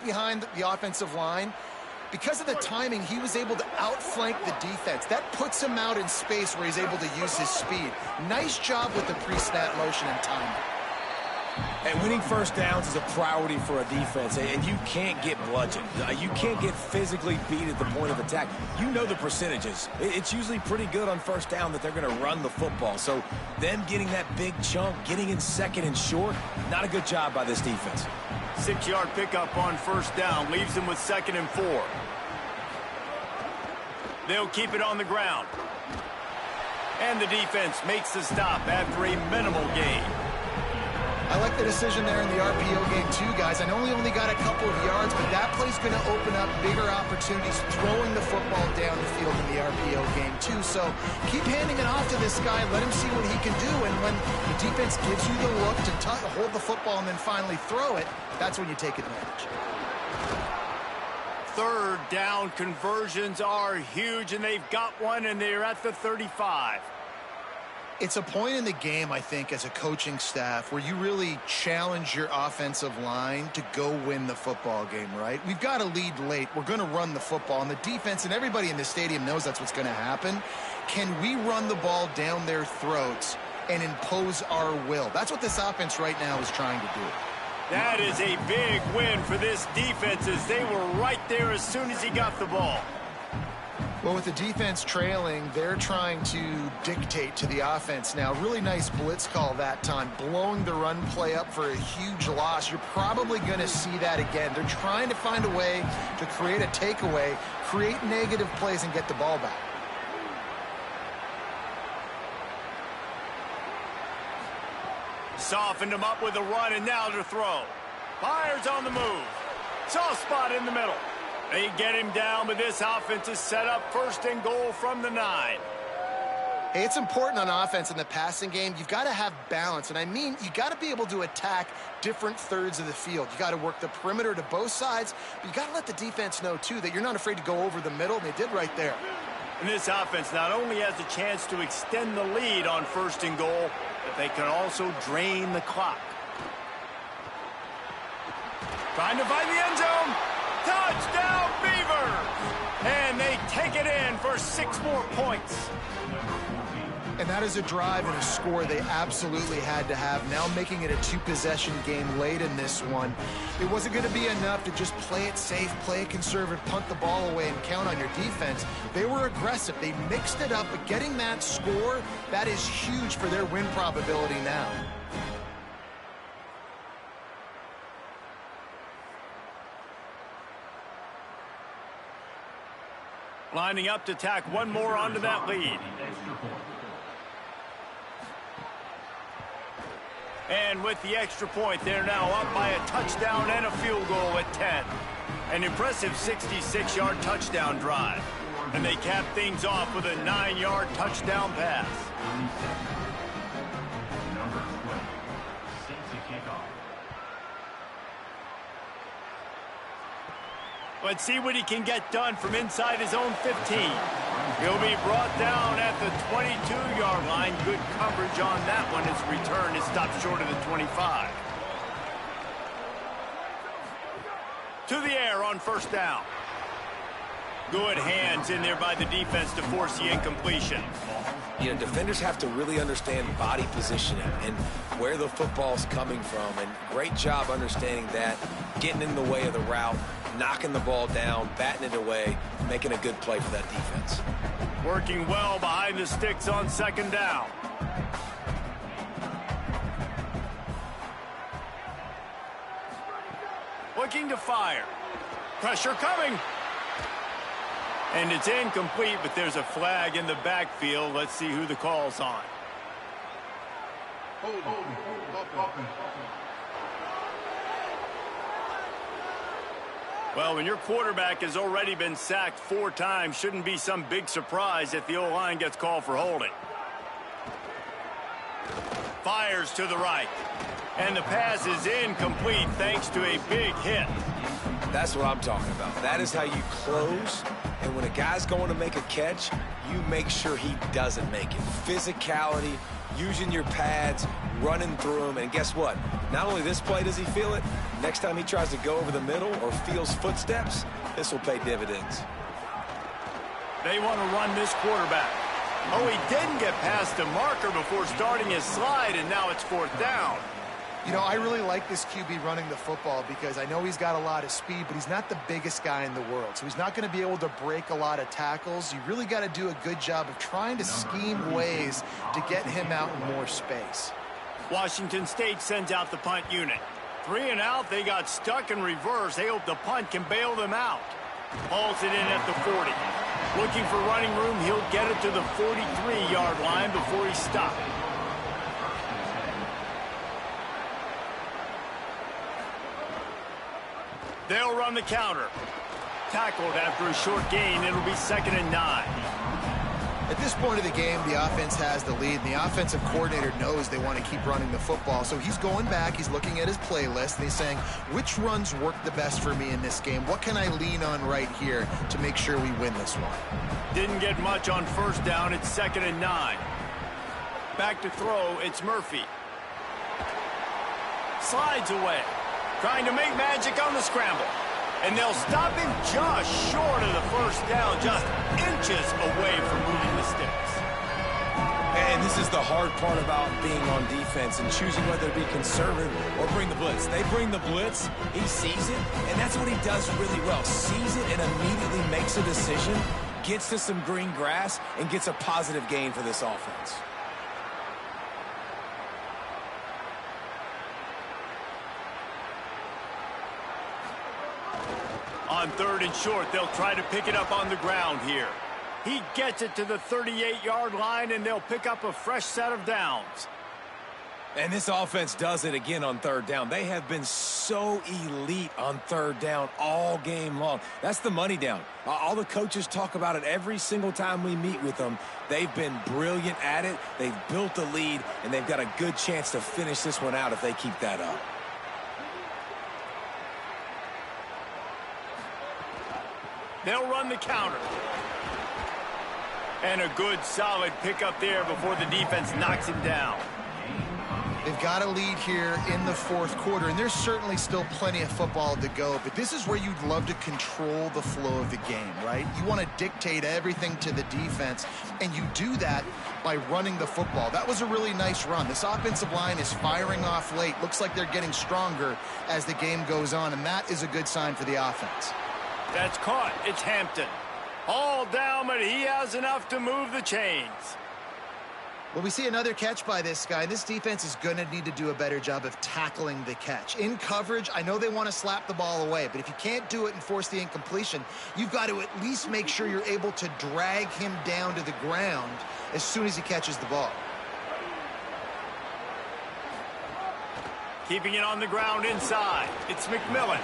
behind the offensive line, because of the timing, he was able to outflank the defense. That puts him out in space where he's able to use his speed. Nice job with the pre-snap motion and timing. And winning 1st downs is a priority for a defense, and you can't get bludgeoned. You can't get physically beat at the point of attack. You know the percentages. It's usually pretty good on 1st down that they're going to run the football. So them getting that big chunk, getting in 2nd and short, not a good job by this defense. 6-yard pickup on 1st down, leaves them with 2nd and 4. They'll keep it on the ground. And the defense makes the stop after a minimal gain. I like the decision there in the RPO game too, guys. I know he only got a couple of yards, but that play's going to open up bigger opportunities throwing the football down the field in the RPO game too. So keep handing it off to this guy. Let him see what he can do. And when the defense gives you the look to hold the football and then finally throw it, that's when you take advantage. 3rd down conversions are huge, and they've got one, and they're at the 35. It's a point in the game, I think, as a coaching staff where you really challenge your offensive line to go win the football game, right? We've got to lead late. We're going to run the football, and the defense and everybody in the stadium knows that's what's going to happen. Can we run the ball down their throats and impose our will? That's what this offense right now is trying to do. That is a big win for this defense as they were right there as soon as he got the ball. Well, with the defense trailing, they're trying to dictate to the offense now. Really nice blitz call that time, blowing the run play up for a huge loss. You're probably going to see that again. They're trying to find a way to create a takeaway, create negative plays, and get the ball back. Softened him up with a run, and now to throw. Fires on the move. Soft spot in the middle. They get him down, but this offense is set up 1st and goal from the 9. Hey, it's important on offense in the passing game. You've got to have balance, and I mean you got to be able to attack different thirds of the field. You got to work the perimeter to both sides, but you got to let the defense know, too, that you're not afraid to go over the middle, and they did right there. And this offense not only has a chance to extend the lead on 1st and goal, but they can also drain the clock. Trying to find the end zone. Touchdown, Beavers! And they take it in for 6 more points. And that is a drive and a score they absolutely had to have. Now making it a 2-possession game late in this one. It wasn't going to be enough to just play it safe, play it conservative, punt the ball away, and count on your defense. They were aggressive. They mixed it up, but getting that score, that is huge for their win probability now. Lining up to tack one more onto that lead. And with the extra point, they're now up by a touchdown and a field goal at 10. An impressive 66-yard touchdown drive. And they cap things off with a 9-yard touchdown pass. Number 20, set to kick off. Let's see what he can get done from inside his own 15. He'll be brought down at the 22-yard line. Good coverage on that one. His return is stopped short of the 25. To the air on 1st down. Good hands in there by the defense to force the incompletion. You know, defenders have to really understand body positioning and where the football's coming from. And great job understanding that, getting in the way of the route, knocking the ball down, batting it away, making a good play for that defense. Working well behind the sticks on 2nd down. Looking to fire. Pressure coming. And it's incomplete, but there's a flag in the backfield. Let's see who the call's on. Well, when your quarterback has already been sacked 4 times, shouldn't be some big surprise if the O-line gets called for holding. Fires to the right. And the pass is incomplete thanks to a big hit. That's what I'm talking about. That is how you close. And when a guy's going to make a catch, you make sure he doesn't make it. Physicality, using your pads, running through them. And guess what? Not only this play does he feel it, next time he tries to go over the middle or feels footsteps, this will pay dividends. They want to run this quarterback. Oh, he didn't get past the marker before starting his slide, and now it's 4th down. You know, I really like this QB running the football because I know he's got a lot of speed, but he's not the biggest guy in the world. So he's not going to be able to break a lot of tackles. You really got to do a good job of trying to scheme ways to get him out in more space. Washington State sends out the punt unit. 3 and out, they got stuck in reverse. They hope the punt can bail them out. Hauls it in at the 40. Looking for running room, he'll get it to the 43-yard line before he stopped. They'll run the counter. Tackled after a short gain. It'll be 2nd and 9. At this point of the game, the offense has the lead, and the offensive coordinator knows they want to keep running the football. So he's going back, he's looking at his playlist, and he's saying, which runs work the best for me in this game? What can I lean on right here to make sure we win this one? Didn't get much on 1st down. It's 2nd and 9. Back to throw. It's Murphy. Slides away. Trying to make magic on the scramble. And they'll stop him just short of the 1st down, just inches away from moving the sticks. And this is the hard part about being on defense and choosing whether to be conservative or bring the blitz. They bring the blitz, he sees it, and that's what he does really well. Sees it and immediately makes a decision, gets to some green grass, and gets a positive gain for this offense. On 3rd and short, they'll try to pick it up on the ground here. He gets it to the 38-yard line, and they'll pick up a fresh set of downs. And this offense does it again on 3rd down. They have been so elite on 3rd down all game long. That's the money down. All the coaches talk about it every single time we meet with them. They've been brilliant at it. They've built the lead, and they've got a good chance to finish this one out if they keep that up. They'll run the counter. And a good, solid pickup there before the defense knocks him down. They've got a lead here in the 4th quarter, and there's certainly still plenty of football to go, but this is where you'd love to control the flow of the game, right? You want to dictate everything to the defense, and you do that by running the football. That was a really nice run. This offensive line is firing off late. Looks like they're getting stronger as the game goes on, and that is a good sign for the offense. That's caught. It's Hampton. All down, but he has enough to move the chains. Well, we see another catch by this guy. This defense is going to need to do a better job of tackling the catch. In coverage, I know they want to slap the ball away, but if you can't do it and force the incompletion, you've got to at least make sure you're able to drag him down to the ground as soon as he catches the ball. Keeping it on the ground inside. It's McMillan.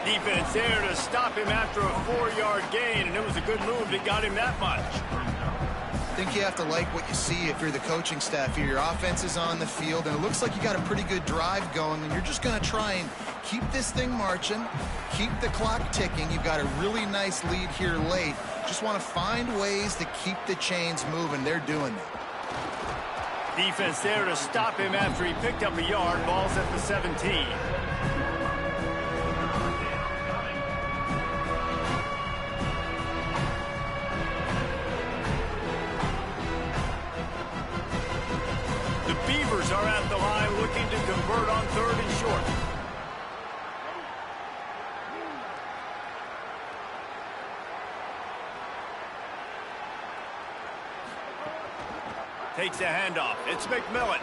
Defense there to stop him after a 4-yard gain, and it was a good move that got him that much. I think you have to like what you see if you're the coaching staff here. Your offense is on the field, and it looks like you got a pretty good drive going, and you're just going to try and keep this thing marching, keep the clock ticking. You've got a really nice lead here late. Just want to find ways to keep the chains moving. They're doing it. Defense there to stop him after he picked up a yard. Ball's at the 17. The Beavers are at the line looking to convert on 3rd and short. Takes the handoff. It's McMillan.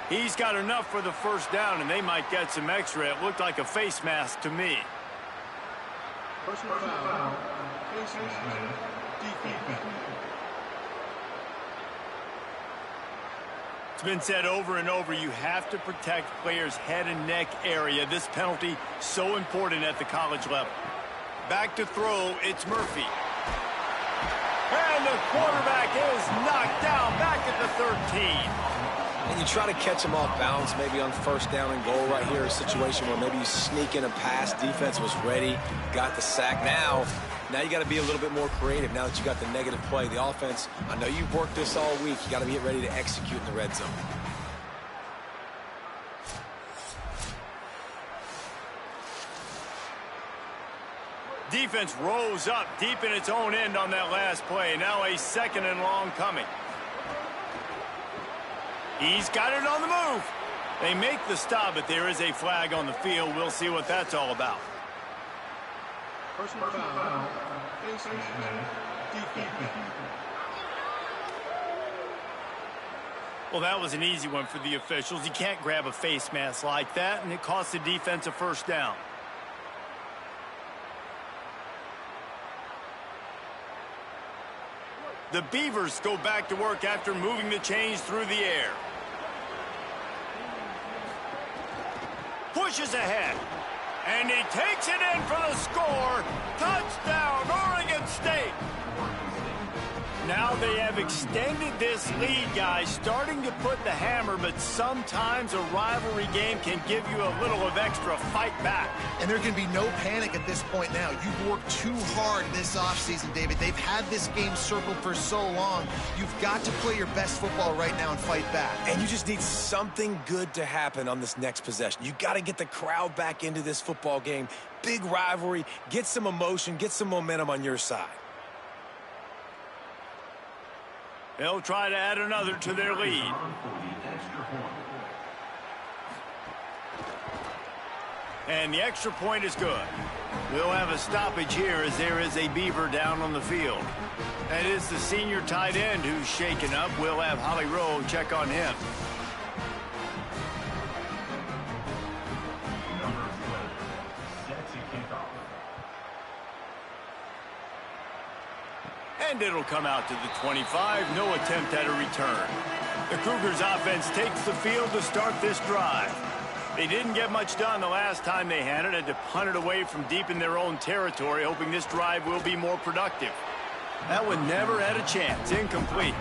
He's got enough for the first down, and they might get some extra. It looked like a face mask to me. Personal foul. Face mask. Defense. It's been said over and over, you have to protect players' head and neck area. This penalty, so important at the college level. Back to throw, it's Murphy. And the quarterback is knocked down back at the 13. And you try to catch him off balance, maybe on 1st down and goal right here, a situation where maybe you sneak in a pass, defense was ready, got the sack. Now you got to be a little bit more creative now that you got the negative play. The offense, I know you've worked this all week. You got to get ready to execute in the red zone. Defense rose up deep in its own end on that last play. Now a 2nd and long coming. He's got it on the move. They make the stop, but there is a flag on the field. We'll see what that's all about. Personal foul. Face mask. Defense. Well, that was an easy one for the officials. You can't grab a face mask like that, and it cost the defense a first down. The Beavers go back to work after moving the chains through the air. Pushes ahead. And he takes it in for the score. Touchdown, Oregon State. Now they have extended this lead, guys, starting to put the hammer, but sometimes a rivalry game can give you a little of extra fight back. And there can be no panic at this point now. You've worked too hard this offseason, David. They've had this game circled for so long. You've got to play your best football right now and fight back. And you just need something good to happen on this next possession. You got to get the crowd back into this football game. Big rivalry. Get some emotion. Get some momentum on your side. They'll try to add another to their lead. And the extra point is good. We'll have a stoppage here as there is a Beaver down on the field. That is the senior tight end who's shaken up. We'll have Holly Rowe check on him. And it'll come out to the 25. No attempt at a return. The Cougars offense takes the field to start this drive. They didn't get much done the last time they had it. Had to punt it away from deep in their own territory, hoping this drive will be more productive. That one never had a chance. Incomplete.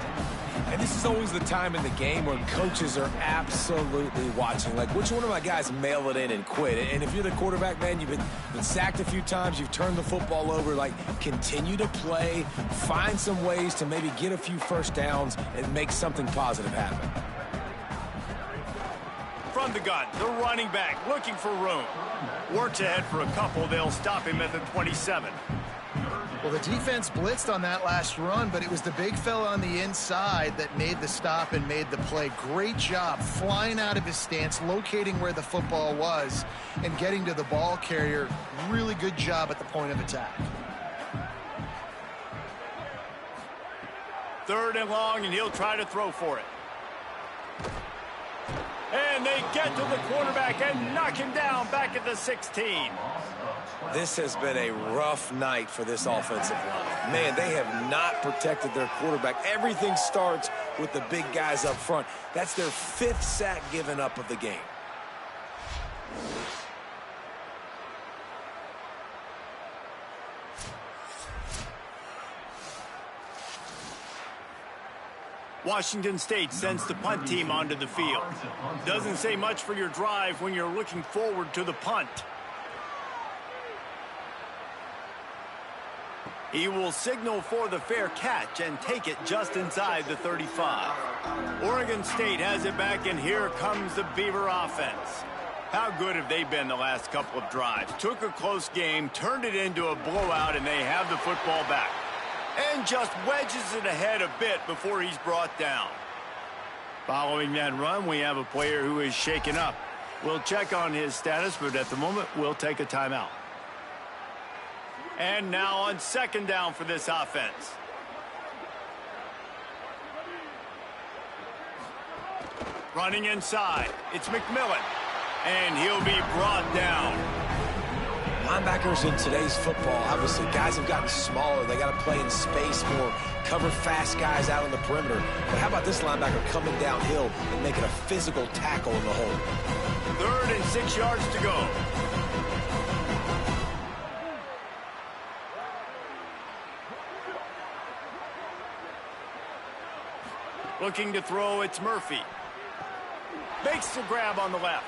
And this is always the time in the game when coaches are absolutely watching. Like, which one of my guys mail it in and quit? And if you're the quarterback, man, you've been sacked a few times, you've turned the football over. Like, continue to play, find some ways to maybe get a few first downs and make something positive happen. From the gun, the running back looking for room. Works ahead for a couple. They'll stop him at the 27. Well, the defense blitzed on that last run, but it was the big fella on the inside that made the stop and made the play. Great job flying out of his stance, locating where the football was, and getting to the ball carrier. Really good job at the point of attack. 3rd and long, and he'll try to throw for it. And they get to the quarterback and knock him down back at the 16. This has been a rough night for this offensive line. Man, they have not protected their quarterback. Everything starts with the big guys up front. That's their 5th sack given up of the game. Washington State sends the punt team onto the field. Doesn't say much for your drive when you're looking forward to the punt. He will signal for the fair catch and take it just inside the 35. Oregon State has it back, and here comes the Beaver offense. How good have they been the last couple of drives? Took a close game, turned it into a blowout, and they have the football back. And just wedges it ahead a bit before he's brought down. Following that run, we have a player who is shaken up. We'll check on his status, but at the moment, we'll take a timeout. And now on 2nd down for this offense. Running inside, it's McMillan. And he'll be brought down. Linebackers in today's football, obviously, guys have gotten smaller. They got to play in space more, cover fast guys out on the perimeter. But how about this linebacker coming downhill and making a physical tackle in the hole? 3rd and 6 yards to go. Looking to throw, it's Murphy. Makes the grab on the left.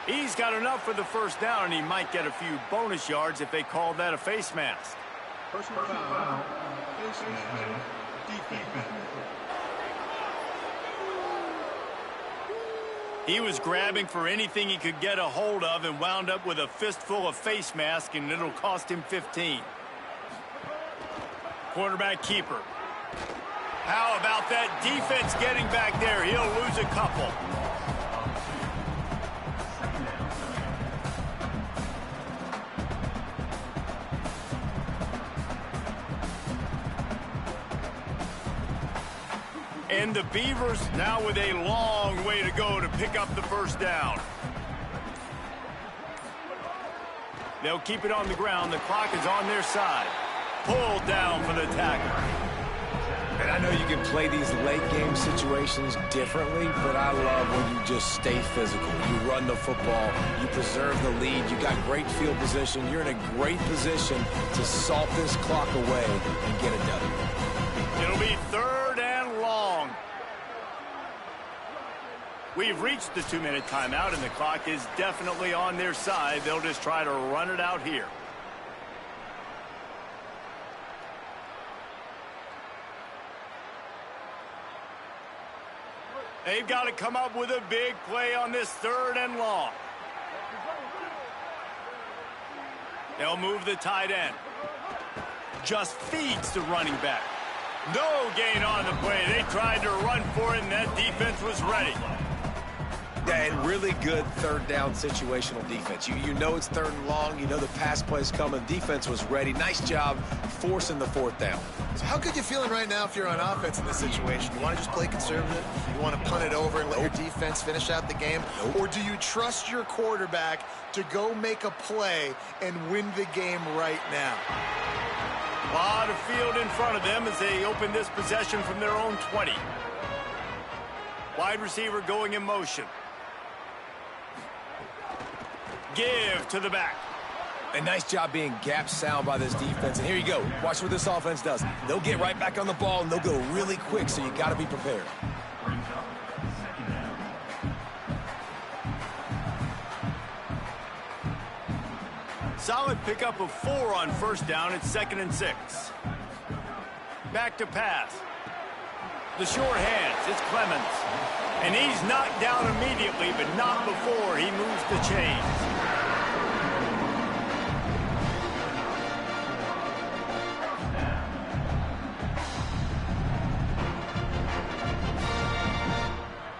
He's got enough for the 1st down, and he might get a few bonus yards if they call that a face mask. Personal foul. Face mask. Defense. He was grabbing for anything he could get a hold of and wound up with a fistful of face mask, and it'll cost him 15. Quarterback keeper. How about that defense getting back there? He'll lose a couple. And the Beavers now with a long way to go to pick up the 1st down. They'll keep it on the ground. The clock is on their side. Pulled down for the tackle. And I know you can play these late game situations differently, but I love when you just stay physical. You run the football, you preserve the lead, you got great field position, you're in a great position to salt this clock away and get it done. It'll be 3rd and long. We've reached the 2-minute timeout, and the clock is definitely on their side. They'll just try to run it out here. They've got to come up with a big play on this 3rd and long. They'll move the tight end. Just feeds the running back. No gain on the play. They tried to run for it, and that defense was ready. Yeah, and really good third down situational defense. You know it's third and long. You know the pass play's coming. Defense was ready. Nice job forcing the fourth down. So how good you feeling right now if you're on offense in this situation? You want to just play conservative? You want to punt it over and let your defense finish out the game? Or do you trust your quarterback to go make a play and win the game right now? A lot of field in front of them as they open this possession from their own 20. Wide receiver going in motion. Give to the back. A nice job being gap sound by this defense. And here you go. Watch what this offense does. They'll get right back on the ball, and they'll go really quick, so you got to be prepared. Brings up second down. Solid pickup of 4 on first down. It's 2nd and 6. Back to pass. The short hands. It's Clemens. And he's knocked down immediately, but not before he moves the chains.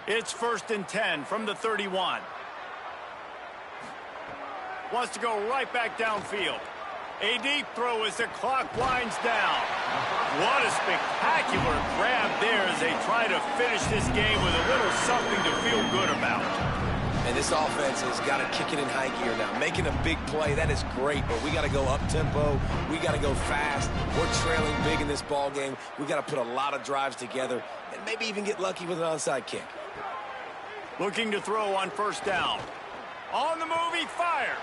It's 1st and 10 from the 31. Wants to go right back downfield. A deep throw as the clock winds down. What a spectacular grab there as they try to finish this game with a little something to feel good about. And this offense has got to kick it in high gear now. Making a big play, that is great, but we got to go up-tempo. We got to go fast. We're trailing big in this ball game. We got to put a lot of drives together and maybe even get lucky with an onside kick. Looking to throw on first down. On the move, he fires.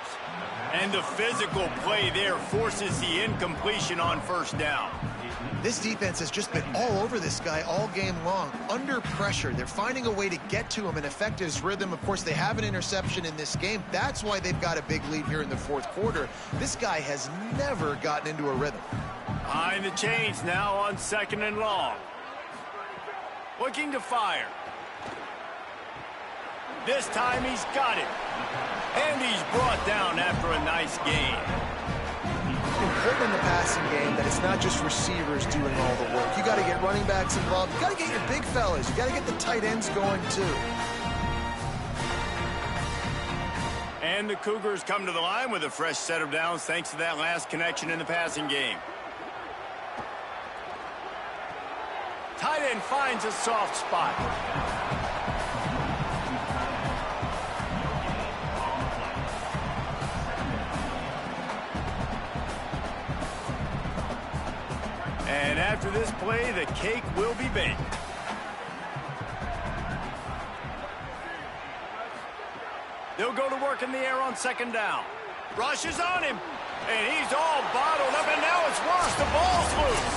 And the physical play there forces the incompletion on first down. This defense has just been all over this guy all game long. Under pressure, they're finding a way to get to him and affect his rhythm. Of course, they have an interception in this game. That's why they've got a big lead here in the fourth quarter. This guy has never gotten into a rhythm. Behind the chains now on 2nd and long. Looking to fire. This time he's got it. And he's brought down after a nice gain. Important in the passing game that it's not just receivers doing all the work. You got to get running backs involved. You got to get your big fellas. You got to get the tight ends going too. And the Cougars come to the line with a fresh set of downs thanks to that last connection in the passing game. Tight end finds a soft spot. And after this play, the cake will be baked. They'll go to work in the air on 2nd down. Rush is on him. And he's all bottled up, and now it's worse. The ball's loose.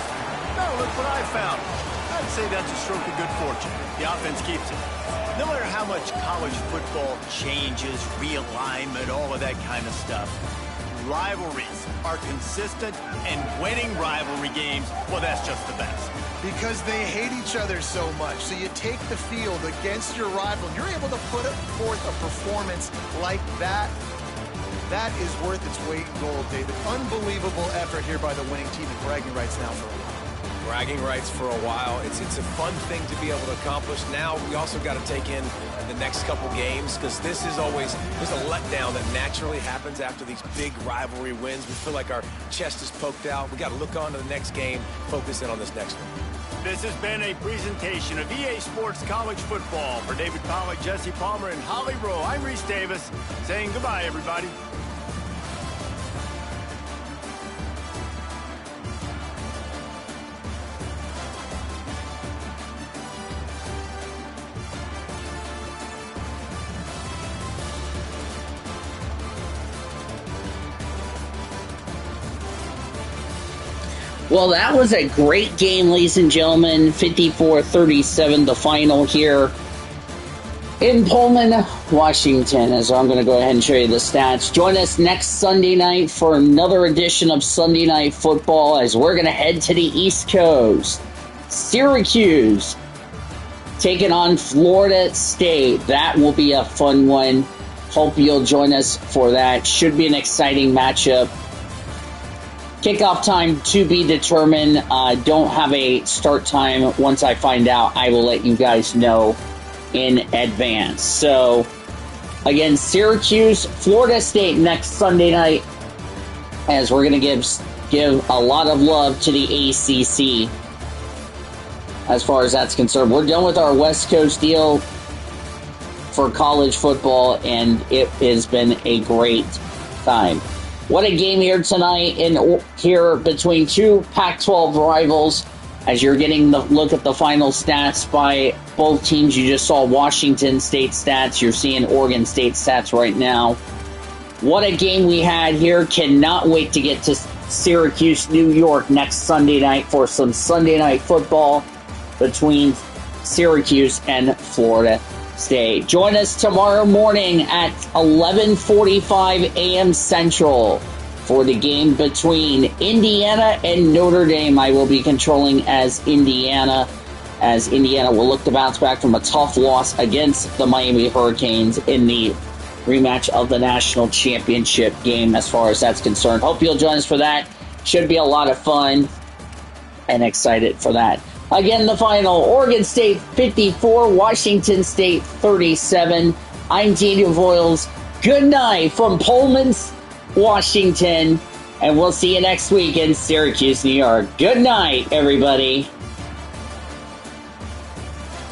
Now look what I found. I'd say that's a stroke of good fortune. The offense keeps it. No matter how much college football changes, realignment, all of that kind of stuff, rivalries are consistent, and winning rivalry games, well, that's just the best. Because they hate each other so much. So you take the field against your rival, and you're able to put forth a performance like that. That is worth its weight in gold, David. Unbelievable effort here by the winning team, and bragging rights now for a while. Bragging rights for a while. It's a fun thing to be able to accomplish. Now we also got to take in the next couple games, because this is always, there's a letdown that naturally happens after these big rivalry wins. We feel like our chest is poked out. We got to look on to the next game, focus in on this next one. This has been a presentation of EA Sports College Football. For David Pollack, Jesse Palmer, and Holly Rowe, I'm Reese Davis, saying goodbye, everybody. Well, that was a great game, ladies and gentlemen. 54-37, the final here in Pullman, Washington. As I'm going to go ahead and show you the stats. Join us next Sunday night for another edition of Sunday Night Football, as we're going to head to the East Coast. Syracuse taking on Florida State. That will be a fun one. Hope you'll join us for that. Should be an exciting matchup. Kickoff time to be determined. Don't have a start time. Once I find out, I will let you guys know in advance. So, again, Syracuse, Florida State next Sunday night, as we're going to give a lot of love to the ACC as far as that's concerned. We're done with our West Coast deal for college football, and it has been a great time. What a game here tonight here between two Pac-12 rivals. As you're getting the look at the final stats by both teams, you just saw Washington State stats. You're seeing Oregon State stats right now. What a game we had here. Cannot wait to get to Syracuse, New York next Sunday night for some Sunday night football between Syracuse and Florida State. Join us tomorrow morning at 11:45 a.m. Central for the game between Indiana and Notre Dame. I will be controlling as Indiana will look to bounce back from a tough loss against the Miami Hurricanes in the rematch of the national championship game as far as that's concerned. Hope you'll join us for that. Should be a lot of fun and excited for that. Again, the final, Oregon State 54, Washington State 37. I'm Daniel Voiles. Good night from Pullman, Washington, and we'll see you next week in Syracuse, New York. Good night, everybody.